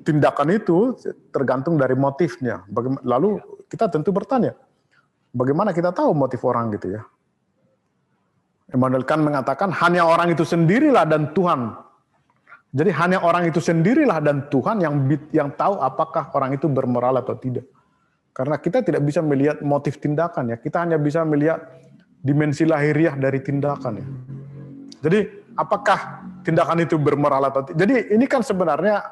tindakan itu tergantung dari motifnya. Lalu kita tentu bertanya, bagaimana kita tahu motif orang gitu ya? Immanuel Kant mengatakan hanya orang itu sendirilah dan Tuhan. Jadi hanya orang itu sendirilah dan Tuhan yang tahu apakah orang itu bermoral atau tidak. Karena kita tidak bisa melihat motif tindakan ya. Kita hanya bisa melihat dimensi lahiriah dari tindakan ya. Jadi apakah tindakan itu bermoral atau tidak? Jadi ini kan sebenarnya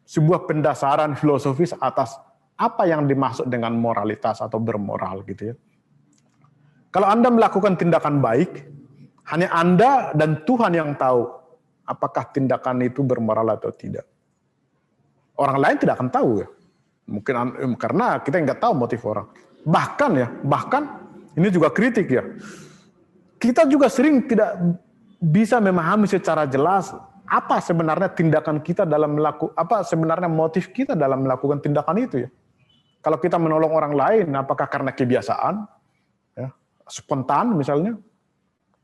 sebuah pendasaran filosofis atas apa yang dimaksud dengan moralitas atau bermoral gitu ya. Kalau Anda melakukan tindakan baik, hanya Anda dan Tuhan yang tahu apakah tindakan itu bermoral atau tidak. Orang lain tidak akan tahu ya. Mungkin karena kita nggak tahu motif orang. Bahkan ini juga kritik ya. Kita juga sering tidak bisa memahami secara jelas apa sebenarnya tindakan kita dalam sebenarnya motif kita dalam melakukan tindakan itu ya. Kalau kita menolong orang lain, apakah karena kebiasaan, ya, spontan misalnya,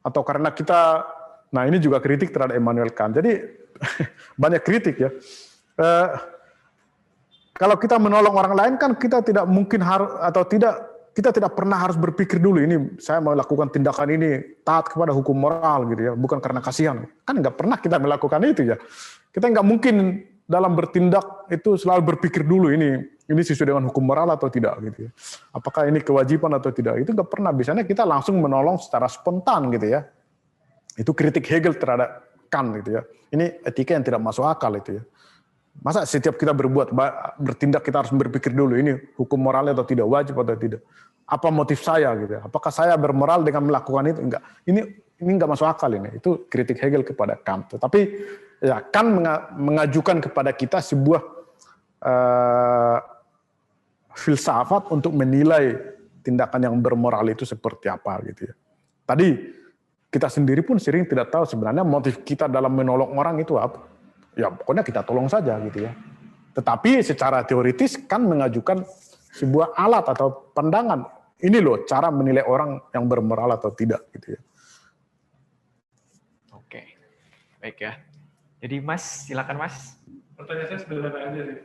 atau karena kita, nah ini juga kritik terhadap Immanuel Kant. Jadi banyak kritik ya. Kalau kita menolong orang lain kan kita tidak mungkin harus atau tidak. Kita tidak pernah harus berpikir dulu ini saya mau lakukan tindakan ini taat kepada hukum moral gitu ya, bukan karena kasihan. Kan nggak pernah kita melakukan itu ya. Kita nggak mungkin dalam bertindak itu selalu berpikir dulu ini sesuai dengan hukum moral atau tidak gitu ya. Apakah ini kewajiban atau tidak? Itu nggak pernah. Biasanya kita langsung menolong secara spontan gitu ya. Itu kritik Hegel terhadap Kant gitu ya. Ini etika yang tidak masuk akal itu ya. Masa setiap kita bertindak kita harus berpikir dulu ini hukum moralnya atau tidak, wajib atau tidak. Apa motif saya gitu? Apakah saya bermoral dengan melakukan itu? Enggak. Ini enggak masuk akal ini. Itu kritik Hegel kepada Kant. Tapi ya Kant mengajukan kepada kita sebuah filsafat untuk menilai tindakan yang bermoral itu seperti apa gitu ya. Tadi kita sendiri pun sering tidak tahu sebenarnya motif kita dalam menolong orang itu apa. Ya pokoknya kita tolong saja gitu ya. Tetapi secara teoritis kan mengajukan sebuah alat atau pandangan. Ini loh cara menilai orang yang bermoral atau tidak gitu ya. Oke, baik ya. Jadi Mas, silakan Mas. Pertanyaan saya sederhana aja sih.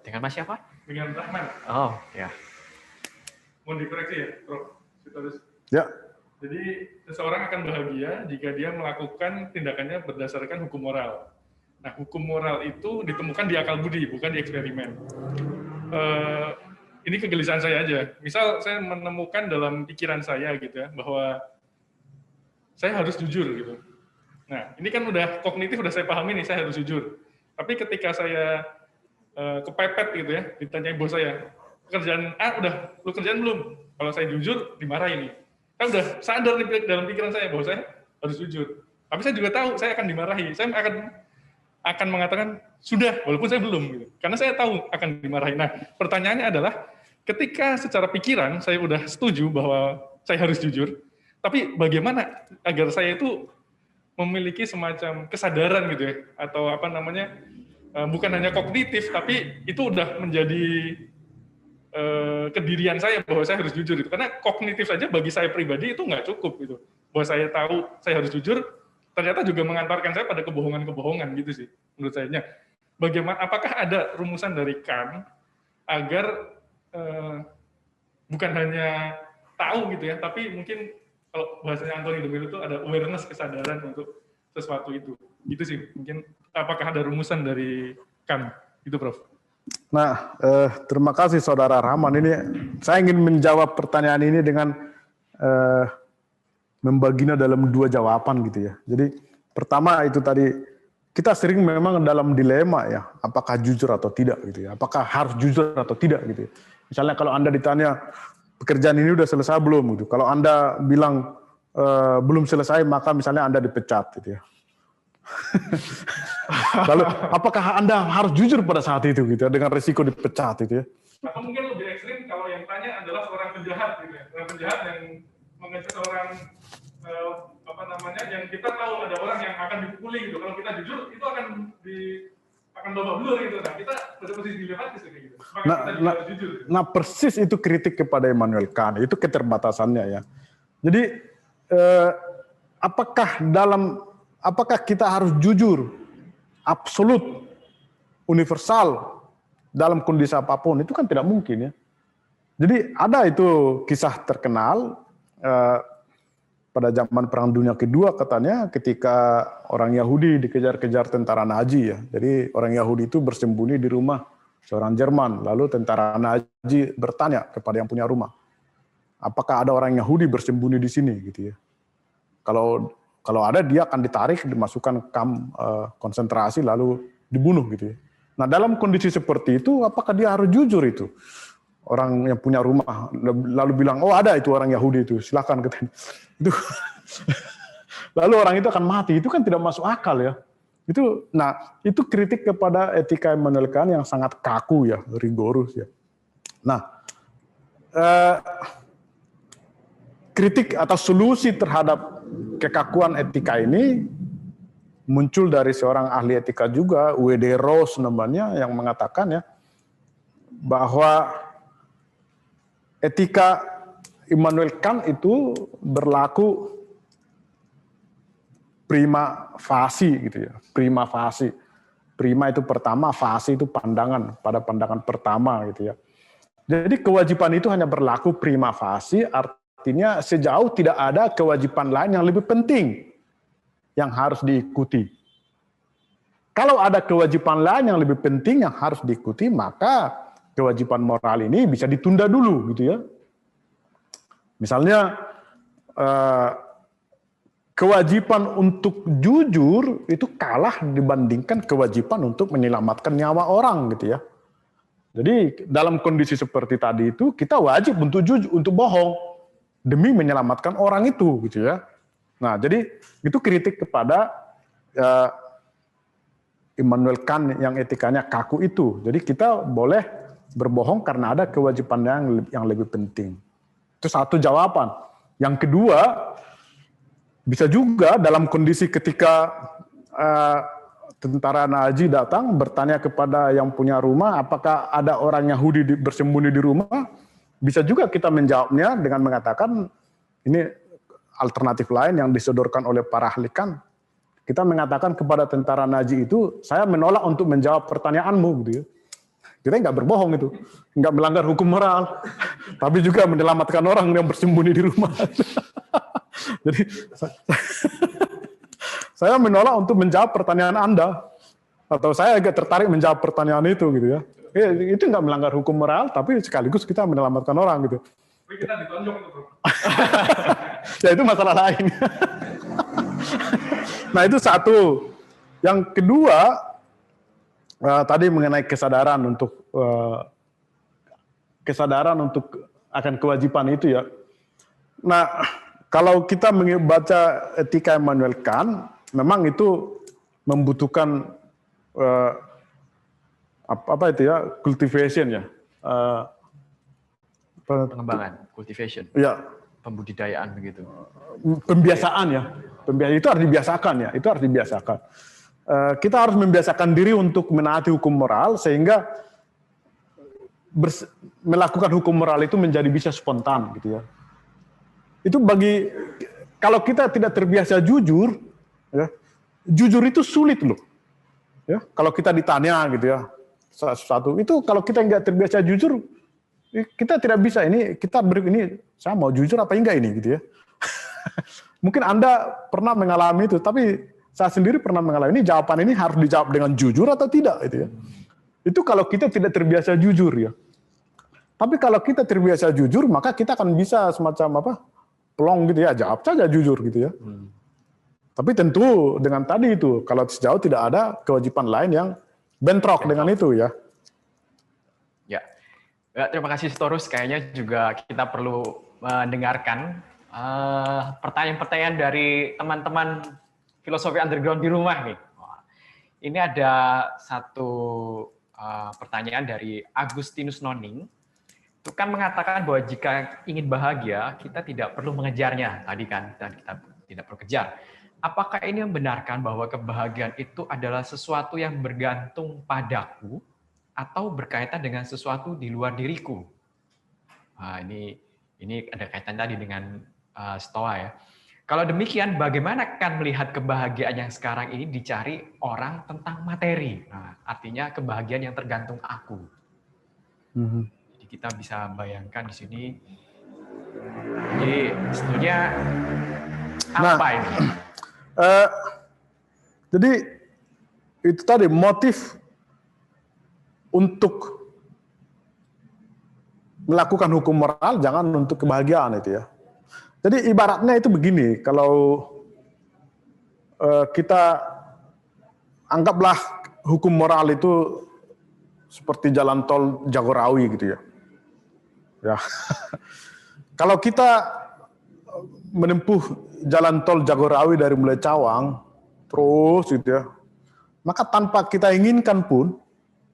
Dengan Mas siapa? Dengan Rahman. Oh, ya. Mohon dikoreksi ya, Prof. Sitorus. Ya. Jadi seseorang akan bahagia jika dia melakukan tindakannya berdasarkan hukum moral. Nah, hukum moral itu ditemukan di akal budi, bukan di eksperimen. Ini kegelisahan saya aja. Misal saya menemukan dalam pikiran saya gitu ya, bahwa saya harus jujur gitu. Nah, ini kan udah kognitif, udah saya pahami nih, saya harus jujur. Tapi ketika saya kepepet gitu ya, ditanyain bos saya, kerjaan A udah, lu kerjaan belum? Kalau saya jujur, dimarahin nih. Saya udah sadar nih dalam pikiran saya bahwa saya harus jujur. Tapi saya juga tahu saya akan dimarahi. Saya akan mengatakan sudah, walaupun saya belum gitu. Karena saya tahu akan dimarahi. Nah, pertanyaannya adalah ketika secara pikiran saya udah setuju bahwa saya harus jujur, tapi bagaimana agar saya itu memiliki semacam kesadaran gitu ya, atau apa namanya, bukan hanya kognitif, tapi itu udah menjadi kedirian saya bahwa saya harus jujur itu. Karena kognitif saja bagi saya pribadi itu nggak cukup gitu. Bahwa saya tahu saya harus jujur, ternyata juga mengantarkan saya pada kebohongan-kebohongan gitu sih menurut saya. Bagaimana? Apakah ada rumusan dari Kant agar bukan hanya tahu gitu ya, tapi mungkin kalau bahasanya Anthony de Melo itu ada awareness, kesadaran untuk sesuatu itu. Gitu sih. Mungkin apakah ada rumusan dari Kant? Itu Prof. Nah, terima kasih Saudara Rahman. Ini saya ingin menjawab pertanyaan ini dengan membaginya dalam dua jawaban gitu ya. Jadi pertama itu tadi, kita sering memang dalam dilema ya, apakah jujur atau tidak gitu ya. Apakah harus jujur atau tidak gitu ya. Misalnya kalau Anda ditanya, pekerjaan ini udah selesai belum gitu. Kalau Anda bilang belum selesai, maka misalnya Anda dipecat gitu ya. Lalu apakah Anda harus jujur pada saat itu gitu ya, dengan risiko dipecat gitu ya? Atau mungkin lebih ekstrim kalau yang tanya adalah seorang penjahat gitu ya. Seorang penjahat yang mengejar seorang apa namanya, yang kita tahu ada orang yang akan dipukuli gitu. Kalau kita jujur itu akan babak belur gitu. Nah, kita pada posisi dilematis gitu. Maka kita juga harus jujur. Gitu. Nah, persis itu kritik kepada Immanuel Kant, itu keterbatasannya ya. Jadi apakah kita harus jujur absolut universal dalam kondisi apapun? Itu kan tidak mungkin ya. Jadi ada itu kisah terkenal pada zaman Perang Dunia Kedua katanya, ketika orang Yahudi dikejar-kejar tentara Nazi ya. Jadi orang Yahudi itu bersembunyi di rumah seorang Jerman. Lalu tentara Nazi bertanya kepada yang punya rumah, apakah ada orang Yahudi bersembunyi di sini gitu ya. Kalau ada, dia akan ditarik, dimasukkan kamp konsentrasi, lalu dibunuh gitu ya. Nah, dalam kondisi seperti itu, apakah dia harus jujur itu? Orang yang punya rumah lalu bilang, oh ada itu orang Yahudi itu, silakan itu. Lalu orang itu akan mati. Itu kan tidak masuk akal ya. Itu kritik kepada etika Immanuel Kant yang sangat kaku ya, rigorus ya. Nah, kritik atau solusi terhadap kekakuan etika ini muncul dari seorang ahli etika juga, W.D. Ross namanya, yang mengatakan ya bahwa etika Immanuel Kant itu berlaku prima facie gitu ya, prima facie. Prima itu pertama, facie itu pandangan, pada pandangan pertama gitu ya. Jadi kewajiban itu hanya berlaku prima facie, artinya sejauh tidak ada kewajiban lain yang lebih penting yang harus diikuti. Kalau ada kewajiban lain yang lebih penting yang harus diikuti, maka kewajiban moral ini bisa ditunda dulu gitu ya. Misalnya kewajiban untuk jujur itu kalah dibandingkan kewajiban untuk menyelamatkan nyawa orang gitu ya. Jadi dalam kondisi seperti tadi itu kita wajib untuk jujur, untuk bohong demi menyelamatkan orang itu gitu ya. Nah, jadi itu kritik kepada Immanuel Kant yang etikanya kaku itu. Jadi kita boleh berbohong karena ada kewajiban yang lebih penting. Itu satu jawaban. Yang kedua, bisa juga dalam kondisi ketika tentara Nazi datang bertanya kepada yang punya rumah, apakah ada orang Yahudi bersembunyi di rumah? Bisa juga kita menjawabnya dengan mengatakan ini alternatif lain yang disodorkan oleh para ahli kan. Kita mengatakan kepada tentara Nazi itu, saya menolak untuk menjawab pertanyaanmu, gitu ya. Kita nggak berbohong itu, nggak melanggar hukum moral, tapi juga menyelamatkan orang yang bersembunyi di rumah. Jadi saya menolak untuk menjawab pertanyaan Anda, atau saya agak tertarik menjawab pertanyaan itu, gitu ya. Itu nggak melanggar hukum moral, tapi sekaligus kita menyelamatkan orang, gitu. Tapi kita ditonjok tuh, Bro. Ya itu masalah lain. Nah itu satu. Yang kedua, tadi mengenai kesadaran untuk akan kewajiban itu ya. Nah kalau kita membaca etika Immanuel Kant, memang itu membutuhkan apa itu ya, cultivation ya. Pengembangan, cultivation, Ya, pembudidayaan begitu. pembiasaan ya. Itu harus dibiasakan ya. Itu harus dibiasakan. Kita harus membiasakan diri untuk menaati hukum moral sehingga melakukan hukum moral itu menjadi bisa spontan gitu ya. Itu kalau kita tidak terbiasa jujur, ya, jujur itu sulit loh. Ya, kalau kita ditanya gitu ya, sesuatu itu kalau kita nggak terbiasa jujur, kita tidak bisa ini saya mau jujur apa enggak ini gitu ya. Mungkin Anda pernah mengalami itu, tapi saya sendiri pernah mengalami ini, jawaban ini harus dijawab dengan jujur atau tidak gitu ya. Itu kalau kita tidak terbiasa jujur ya. Tapi kalau kita terbiasa jujur, maka kita akan bisa semacam plong gitu ya, jawab saja jujur gitu ya. Tapi tentu dengan tadi itu, kalau sejauh tidak ada kewajiban lain yang bentrok dengan itu ya. Ya, terima kasih Sitorus. Kayaknya juga kita perlu mendengarkan pertanyaan-pertanyaan dari teman-teman filosofi underground di rumah nih. Ini ada satu pertanyaan dari Agustinus Noning. Itu kan mengatakan bahwa jika ingin bahagia, kita tidak perlu mengejarnya. Tadi kan kita tidak perlu kejar. Apakah ini membenarkan bahwa kebahagiaan itu adalah sesuatu yang bergantung padaku atau berkaitan dengan sesuatu di luar diriku? Nah, ini ada kaitan tadi dengan Stoa ya. Kalau demikian, bagaimana kan melihat kebahagiaan yang sekarang ini dicari orang tentang materi? Nah, artinya kebahagiaan yang tergantung aku. Jadi kita bisa bayangkan di sini. Jadi sebetulnya apa ini? Jadi itu tadi motif untuk melakukan hukum moral jangan untuk kebahagiaan itu ya. Jadi ibaratnya itu begini, kalau kita anggaplah hukum moral itu seperti jalan tol Jagorawi gitu ya. Ya. Kalau kita menempuh jalan tol Jagorawi dari mulai Cawang terus gitu ya, maka tanpa kita inginkan pun,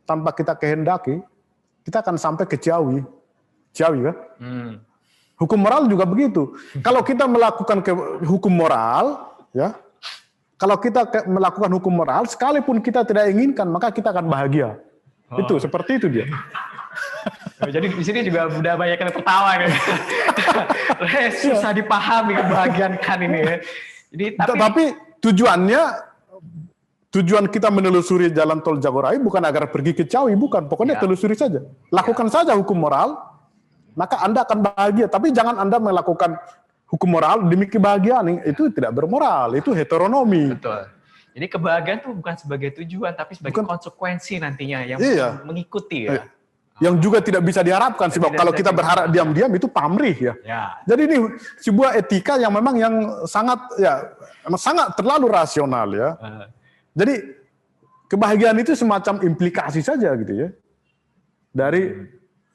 tanpa kita kehendaki, kita akan sampai ke Ciawi kan? Hukum moral juga begitu. Kalau kita melakukan hukum moral, ya, kalau kita melakukan hukum moral, sekalipun kita tidak inginkan, maka kita akan bahagia. Itu seperti itu dia. Jadi di sini juga udah banyak yang tertawa nih. Susah dipahami kebahagiaan kan ini ya. Jadi, tapi tujuan kita menelusuri jalan tol Jagorawi bukan agar pergi ke Ciawi, bukan. Pokoknya telusuri saja. Lakukan saja hukum moral, maka Anda akan bahagia. Tapi jangan Anda melakukan hukum moral demi kebahagiaan. Itu tidak bermoral, itu heteronomi. Betul. Jadi kebahagiaan itu bukan sebagai tujuan, tapi sebagai konsekuensi nantinya yang mengikuti ya. Yang juga tidak bisa diharapkan, sebab kalau kita berharap diam-diam itu pamrih ya. Jadi ini sebuah etika yang memang sangat terlalu rasional ya. Jadi kebahagiaan itu semacam implikasi saja gitu ya. Dari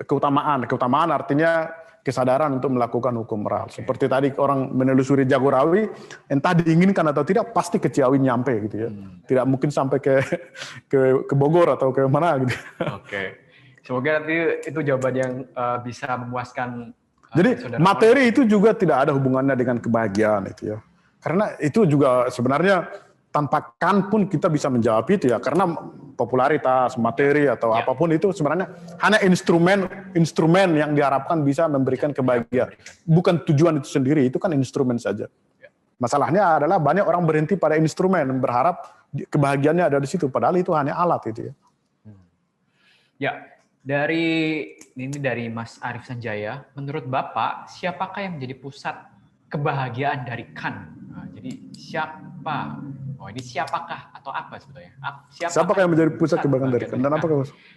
keutamaan artinya kesadaran untuk melakukan hukum moral. Seperti tadi orang menelusuri Jagorawi, entah diinginkan atau tidak, pasti ke Ciawi nyampe gitu ya. Tidak mungkin sampai ke Bogor atau ke mana gitu. Oke. Semoga nanti itu jawaban yang bisa memuaskan. Jadi materi itu juga tidak ada hubungannya dengan kebahagiaan itu ya. Karena itu juga sebenarnya tanpa Kant pun kita bisa menjawab itu ya, karena popularitas, materi atau apapun itu sebenarnya hanya instrumen yang diharapkan bisa memberikan kebahagiaan, bukan tujuan itu sendiri, itu kan instrumen saja. Masalahnya adalah banyak orang berhenti pada instrumen, berharap kebahagiaannya ada di situ, padahal itu hanya alat itu ya. Ya, dari Mas Arief Sanjaya, menurut Bapak, siapakah yang menjadi pusat kebahagiaan dari Kant? Nah, jadi siapa? Oh, ini siapakah atau apa sebetulnya? Siapakah yang menjadi pusat kebahagiaan dari Kant?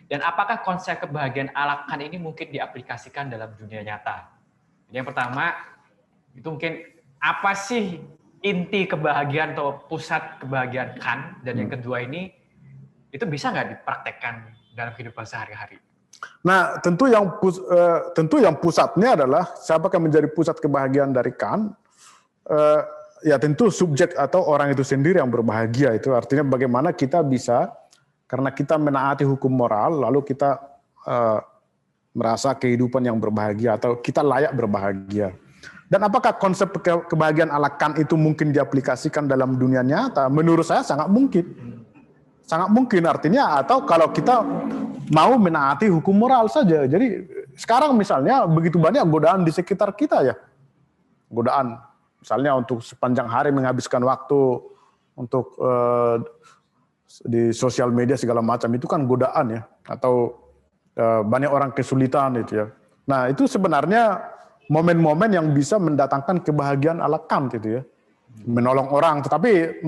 Dan apakah konsep kebahagiaan ala Kant ini mungkin diaplikasikan dalam dunia nyata? Jadi yang pertama, itu mungkin apa sih inti kebahagiaan atau pusat kebahagiaan Kant? Dan yang kedua ini, itu bisa nggak dipraktekkan dalam kehidupan sehari-hari? Nah, tentu yang pusatnya adalah siapakah menjadi pusat kebahagiaan dari Kant? Ya tentu subjek atau orang itu sendiri yang berbahagia. Itu artinya bagaimana kita bisa, karena kita menaati hukum moral, lalu kita merasa kehidupan yang berbahagia atau kita layak berbahagia. Dan apakah konsep kebahagiaan ala Kant itu mungkin diaplikasikan dalam dunia nyata? Menurut saya sangat mungkin. Sangat mungkin artinya, atau kalau kita mau menaati hukum moral saja. Jadi sekarang misalnya begitu banyak godaan di sekitar kita ya. Godaan. Misalnya untuk sepanjang hari menghabiskan waktu untuk di sosial media segala macam, itu kan godaan ya. Atau banyak orang kesulitan itu ya. Nah itu sebenarnya momen-momen yang bisa mendatangkan kebahagiaan ala Kant itu ya. Menolong orang, tetapi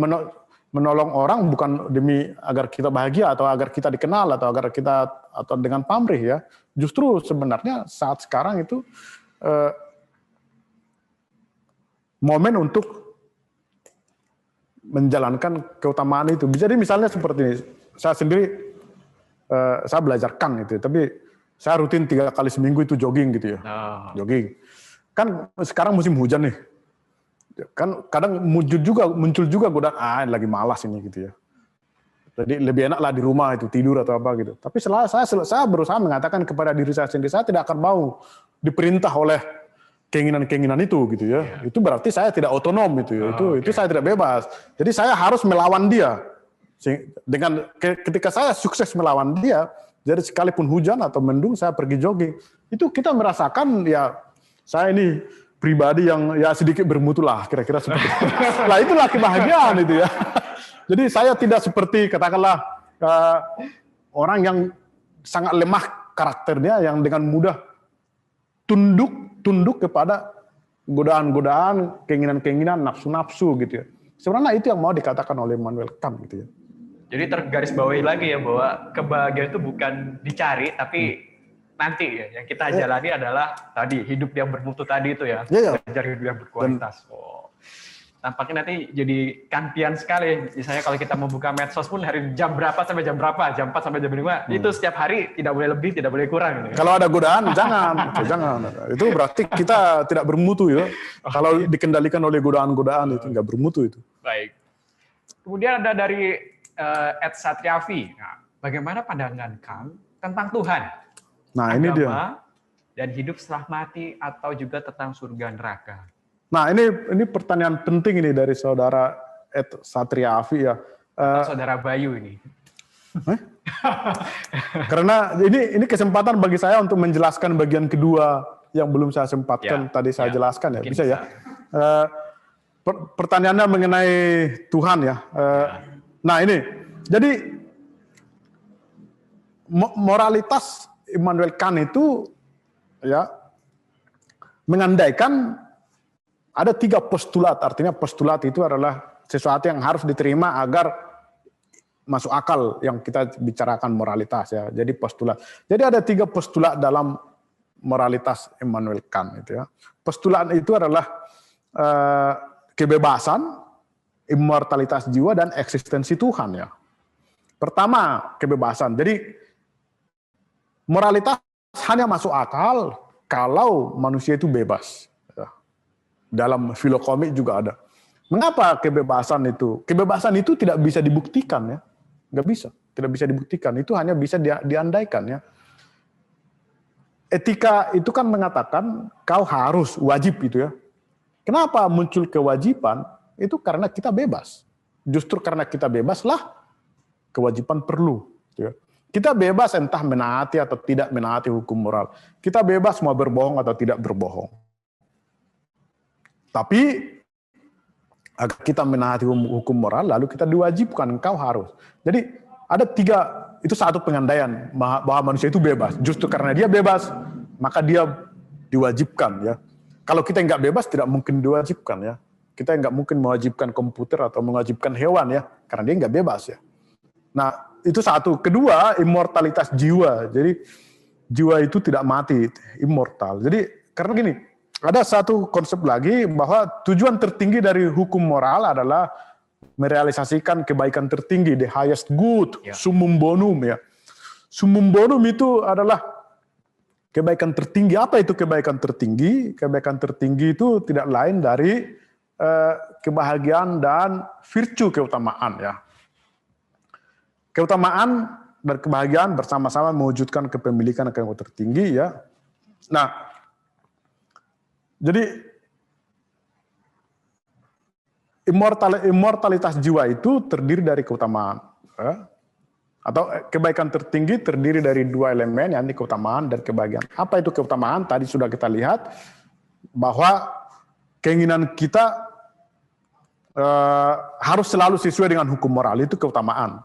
menolong orang bukan demi agar kita bahagia atau agar kita dikenal atau agar kita atau dengan pamrih ya. Justru sebenarnya saat sekarang itu momen untuk menjalankan keutamaan itu. Jadi misalnya seperti ini, saya sendiri saya belajar Kant gitu, tapi saya rutin 3 kali seminggu itu jogging gitu ya. Jogging. Kan sekarang musim hujan nih. Kan kadang muncul juga godaan, lagi malas ini gitu ya. Jadi lebih enak lah di rumah itu tidur atau apa gitu. Tapi saya berusaha mengatakan kepada diri saya sendiri, saya tidak akan mau diperintah oleh keinginan-keinginan itu gitu ya. Itu berarti saya tidak otonom itu ya. Itu saya tidak bebas. Jadi saya harus melawan dia. Dengan ketika saya sukses melawan dia, jadi sekalipun hujan atau mendung saya pergi jogging, itu kita merasakan ya saya ini pribadi yang ya sedikit bermutu lah kira-kira seperti itu. Lah itulah kebahagiaan itu ya. Jadi saya tidak seperti katakanlah orang yang sangat lemah karakternya yang dengan mudah tunduk kepada godaan-godaan, keinginan-keinginan, nafsu-nafsu gitu ya. Sebenarnya itu yang mau dikatakan oleh Immanuel Kant gitu ya. Jadi tergaris bawahi lagi ya bahwa kebahagiaan itu bukan dicari tapi nanti ya yang kita jalani adalah tadi hidup yang bermutu tadi itu ya. Belajar hidup yang berkualitas. Tampaknya nanti jadi Kantian sekali. Misalnya kalau kita membuka medsos pun hari jam berapa sampai jam berapa, jam 4 sampai jam 5, itu setiap hari tidak boleh lebih, tidak boleh kurang. Kalau ada godaan, jangan. Itu berarti kita tidak bermutu ya. Kalau dikendalikan oleh godaan-godaan itu nggak bermutu itu. Baik. Kemudian ada dari Ed Satriavi. Nah, bagaimana pandangan Kant tentang Tuhan? Nah, ini dia. Dan hidup setelah mati atau juga tentang surga neraka. Nah, ini pertanyaan penting ini dari saudara Ed Satriavi ya. Saudara Bayu ini. Karena ini kesempatan bagi saya untuk menjelaskan bagian kedua yang belum saya sempatkan tadi saya jelaskan ya. Bisa ya. Pertanyaannya mengenai Tuhan ya. Nah ini, jadi moralitas Immanuel Kant itu ya mengandaikan ada 3 postulat, artinya postulat itu adalah sesuatu yang harus diterima agar masuk akal yang kita bicarakan moralitas ya. Jadi postulat. Jadi ada 3 postulat dalam moralitas Immanuel Kant itu ya. Postulat itu adalah kebebasan, immortalitas jiwa dan eksistensi Tuhan ya. Pertama, kebebasan. Jadi moralitas hanya masuk akal kalau manusia itu bebas. Dalam filokomik juga ada. Mengapa kebebasan itu? Kebebasan itu tidak bisa dibuktikan ya. Nggak bisa. Tidak bisa dibuktikan. Itu hanya bisa diandaikan ya. Etika itu kan mengatakan kau harus, wajib itu ya. Kenapa muncul kewajiban? Itu karena kita bebas. Justru karena kita bebas lah kewajiban perlu. Ya. Kita bebas entah menaati atau tidak menaati hukum moral. Kita bebas mau berbohong atau tidak berbohong. Tapi agar kita menaati hukum moral, lalu kita diwajibkan, engkau harus. Jadi ada 3, itu satu pengandaian bahwa manusia itu bebas. Justru karena dia bebas, maka dia diwajibkan. Ya. Kalau kita nggak bebas, tidak mungkin diwajibkan. Ya. Kita nggak mungkin mewajibkan komputer atau mewajibkan hewan, ya, karena dia nggak bebas. Ya. Nah, itu satu. Kedua, immortalitas jiwa. Jadi jiwa itu tidak mati, immortal. Jadi karena gini, ada satu konsep lagi bahwa tujuan tertinggi dari hukum moral adalah merealisasikan kebaikan tertinggi, the highest good, summum bonum. Ya. Summum bonum itu adalah kebaikan tertinggi. Apa itu kebaikan tertinggi? Kebaikan tertinggi itu tidak lain dari kebahagiaan dan virtue keutamaan. Ya. Keutamaan dan kebahagiaan bersama-sama mewujudkan kepemilikan yang tertinggi. Ya. Nah, jadi immortalitas jiwa itu terdiri dari keutamaan. Ya. Atau kebaikan tertinggi terdiri dari 2 elemen, yakni keutamaan dan kebahagiaan. Apa itu keutamaan? Tadi sudah kita lihat bahwa keinginan kita harus selalu sesuai dengan hukum moral, itu keutamaan.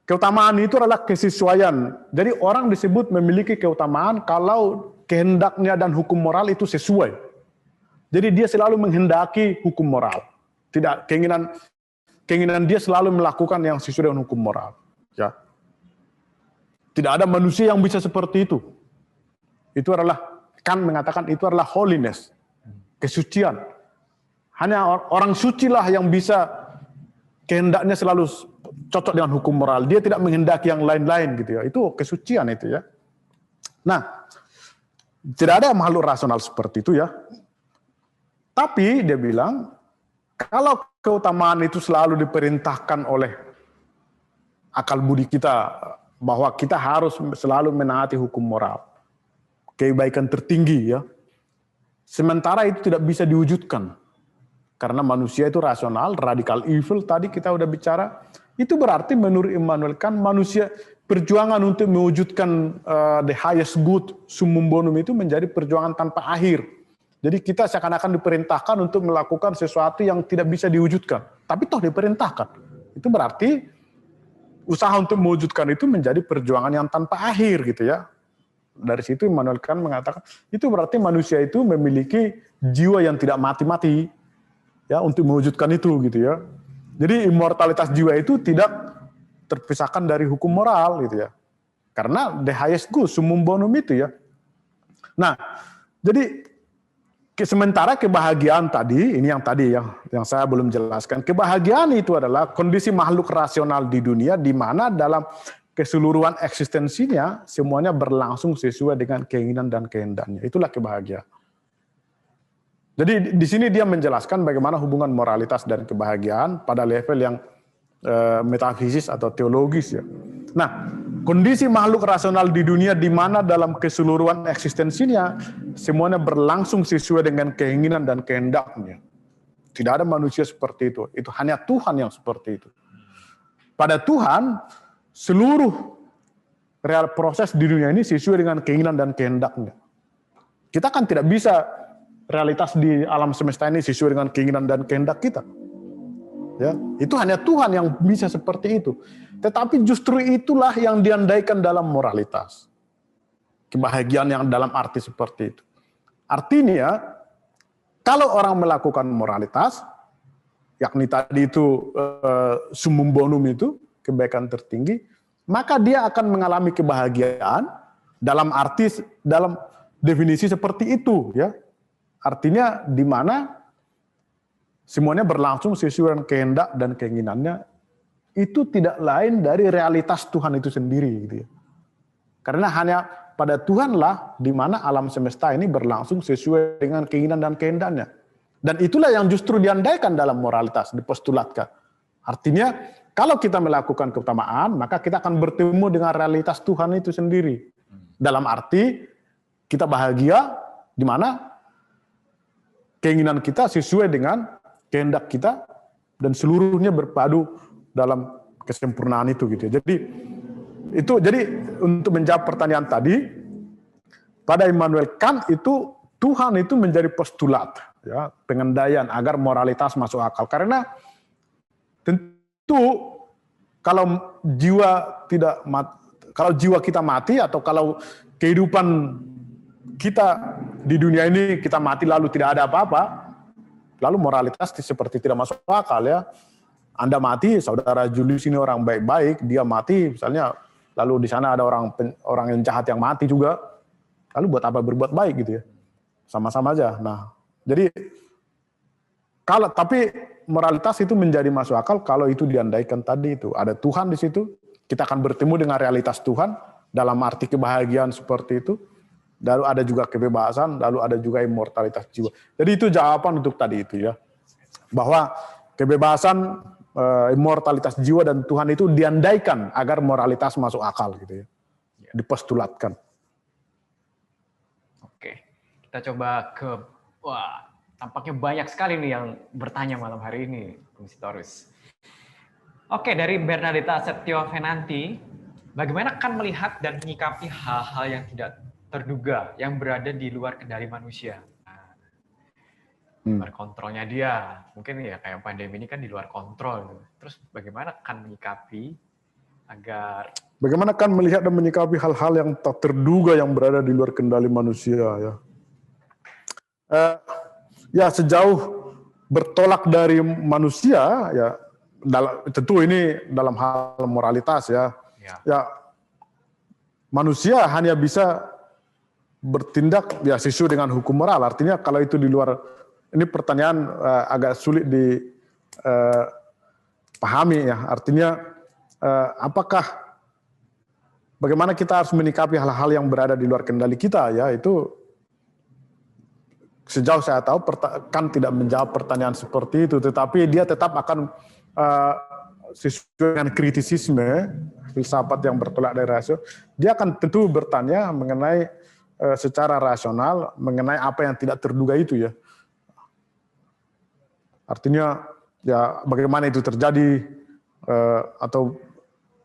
Keutamaan itu adalah kesesuaian. Jadi orang disebut memiliki keutamaan kalau kehendaknya dan hukum moral itu sesuai. Jadi dia selalu menghendaki hukum moral. Tidak keinginan dia selalu melakukan yang sesuai dengan hukum moral. Ya. Tidak ada manusia yang bisa seperti itu. Itu adalah, Kant mengatakan itu adalah holiness, kesucian. Hanya orang suci lah yang bisa kehendaknya selalu cocok dengan hukum moral. Dia tidak menghendaki yang lain-lain gitu ya. Itu kesucian itu ya. Nah, tidak ada makhluk rasional seperti itu ya. Tapi dia bilang, kalau keutamaan itu selalu diperintahkan oleh akal budi kita, bahwa kita harus selalu menaati hukum moral, kebaikan tertinggi ya. Sementara itu tidak bisa diwujudkan. Karena manusia itu rasional, radikal evil, tadi kita udah bicara. Itu berarti menurut Immanuel Kant, manusia perjuangan untuk mewujudkan the highest good, summum bonum itu menjadi perjuangan tanpa akhir. Jadi kita seakan-akan diperintahkan untuk melakukan sesuatu yang tidak bisa diwujudkan. Tapi toh diperintahkan. Itu berarti usaha untuk mewujudkan itu menjadi perjuangan yang tanpa akhir gitu ya. Dari situ Immanuel Kant mengatakan, itu berarti manusia itu memiliki jiwa yang tidak mati-mati. Ya, untuk mewujudkan itu gitu ya. Jadi immortalitas jiwa itu tidak terpisahkan dari hukum moral gitu ya. Karena the highest good, summum bonum itu ya. Nah, jadi sementara kebahagiaan tadi, ini yang tadi yang saya belum jelaskan. Kebahagiaan itu adalah kondisi makhluk rasional di dunia di mana dalam keseluruhan eksistensinya semuanya berlangsung sesuai dengan keinginan dan kehendaknya. Itulah kebahagiaan. Jadi di sini dia menjelaskan bagaimana hubungan moralitas dan kebahagiaan pada level yang metafisis atau teologis ya. Nah, kondisi makhluk rasional di dunia di mana dalam keseluruhan eksistensinya semuanya berlangsung sesuai dengan keinginan dan kehendaknya. Tidak ada manusia seperti itu. Itu hanya Tuhan yang seperti itu. Pada Tuhan seluruh real proses di dunia ini sesuai dengan keinginan dan kehendaknya. Kita kan tidak bisa realitas di alam semesta ini sesuai dengan keinginan dan kehendak kita. Ya, itu hanya Tuhan yang bisa seperti itu. Tetapi justru itulah yang diandaikan dalam moralitas. Kebahagiaan yang dalam arti seperti itu. Artinya, kalau orang melakukan moralitas, yakni tadi itu summum bonum itu, kebaikan tertinggi, maka dia akan mengalami kebahagiaan dalam definisi seperti itu, ya. Artinya di mana semuanya berlangsung sesuai dengan kehendak dan keinginannya, itu tidak lain dari realitas Tuhan itu sendiri gitu ya. Karena hanya pada Tuhanlah di mana alam semesta ini berlangsung sesuai dengan keinginan dan kehendaknya. Dan itulah yang justru diandaikan dalam moralitas, dipostulatkan. Artinya kalau kita melakukan keutamaan, maka kita akan bertemu dengan realitas Tuhan itu sendiri. Dalam arti kita bahagia di mana keinginan kita sesuai dengan kehendak kita dan seluruhnya berpadu dalam kesempurnaan itu gitu ya. Jadi untuk menjawab pertanyaan tadi, pada Immanuel Kant itu Tuhan itu menjadi postulat ya, pengendalian agar moralitas masuk akal. Karena tentu kalau jiwa kita mati atau kalau kehidupan kita di dunia ini kita mati lalu tidak ada apa-apa, lalu moralitas seperti tidak masuk akal ya. Anda mati, saudara Julius ini orang baik-baik, dia mati misalnya, lalu di sana ada orang yang jahat yang mati juga, lalu buat apa berbuat baik gitu ya? Sama-sama aja. Nah, jadi tapi moralitas itu menjadi masuk akal kalau itu diandaikan tadi itu ada Tuhan di situ, kita akan bertemu dengan realitas Tuhan dalam arti kebahagiaan seperti itu. Lalu ada juga kebebasan, lalu ada juga immortalitas jiwa. Jadi itu jawaban untuk tadi itu ya, bahwa kebebasan, immortalitas jiwa dan Tuhan itu diandaikan agar moralitas masuk akal gitu ya, dipostulatkan. Oke, kita coba tampaknya banyak sekali nih yang bertanya malam hari ini, Bung Sitorus. Oke, dari Bernadetta Setio Venanti, bagaimana kan melihat dan menyikapi hal-hal yang tidak terduga yang berada di luar kendali manusia? Luar kontrolnya dia, mungkin ya kayak pandemi ini kan di luar kontrol. Terus bagaimana kan menyikapi agar... Bagaimana kan melihat dan menyikapi hal-hal yang tak terduga yang berada di luar kendali manusia ya? Ya sejauh bertolak dari manusia ya, tentu ini dalam hal moralitas ya. Ya manusia hanya bisa bertindak ya sesuai dengan hukum moral. Artinya kalau itu di luar, ini pertanyaan agak sulit dipahami ya. Artinya bagaimana kita harus menyikapi hal-hal yang berada di luar kendali kita ya, itu sejauh saya tahu kan tidak menjawab pertanyaan seperti itu, tetapi dia tetap akan sesuai dengan kritisisme filsafat yang bertolak dari rasio, dia akan tentu bertanya mengenai secara rasional mengenai apa yang tidak terduga itu ya. Artinya ya bagaimana itu terjadi, atau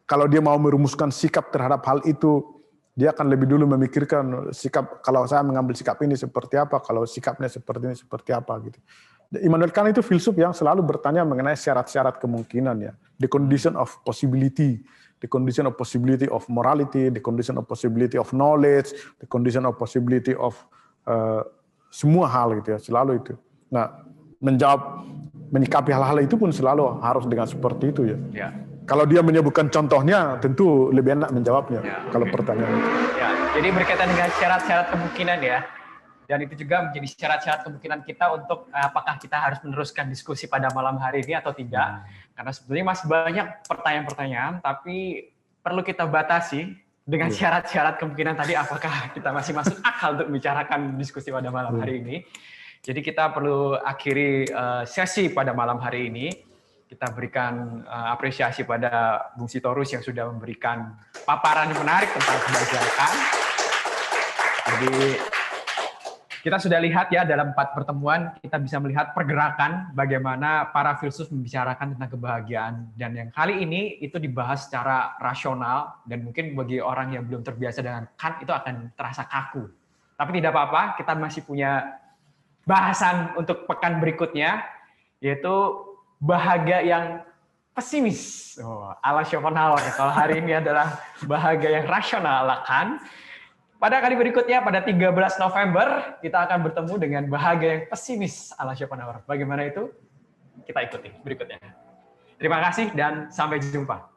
kalau dia mau merumuskan sikap terhadap hal itu, dia akan lebih dulu memikirkan sikap, kalau saya mengambil sikap ini seperti apa, kalau sikapnya seperti ini seperti apa gitu. Immanuel Kant itu filsuf yang selalu bertanya mengenai syarat-syarat kemungkinan ya, the condition of possibility, the condition of possibility of morality, the condition of possibility of knowledge, the condition of possibility of semua hal gitu ya, selalu itu. Nah, menyikapi hal-hal itu pun selalu harus dengan seperti itu ya. Ya. Kalau dia menyebutkan contohnya, tentu lebih enak menjawabnya ya, kalau pertanyaan itu. Ya, jadi berkaitan dengan syarat-syarat kemungkinan ya. Dan itu juga menjadi syarat-syarat kemungkinan kita untuk apakah kita harus meneruskan diskusi pada malam hari ini atau tidak. Karena sebetulnya masih banyak pertanyaan-pertanyaan, tapi perlu kita batasi dengan syarat-syarat kemungkinan tadi, apakah kita masih masuk akal untuk membicarakan diskusi pada malam hari ini. Jadi kita perlu akhiri sesi pada malam hari ini. Kita berikan apresiasi pada Bung Sitorus yang sudah memberikan paparan yang menarik tentang kebahagiaan. Jadi kita sudah lihat ya dalam 4 pertemuan kita bisa melihat pergerakan bagaimana para filsuf membicarakan tentang kebahagiaan, dan yang kali ini itu dibahas secara rasional dan mungkin bagi orang yang belum terbiasa dengan Kant itu akan terasa kaku. Tapi tidak apa-apa, kita masih punya bahasan untuk pekan berikutnya, yaitu bahagia yang pesimis. Ala Schopenhauer. Kalau hari ini adalah bahagia yang rasional ala Kant. Pada kali berikutnya, pada 13 November, kita akan bertemu dengan bahagia yang pesimis ala Schopenhauer. Bagaimana itu? Kita ikuti berikutnya. Terima kasih dan sampai jumpa.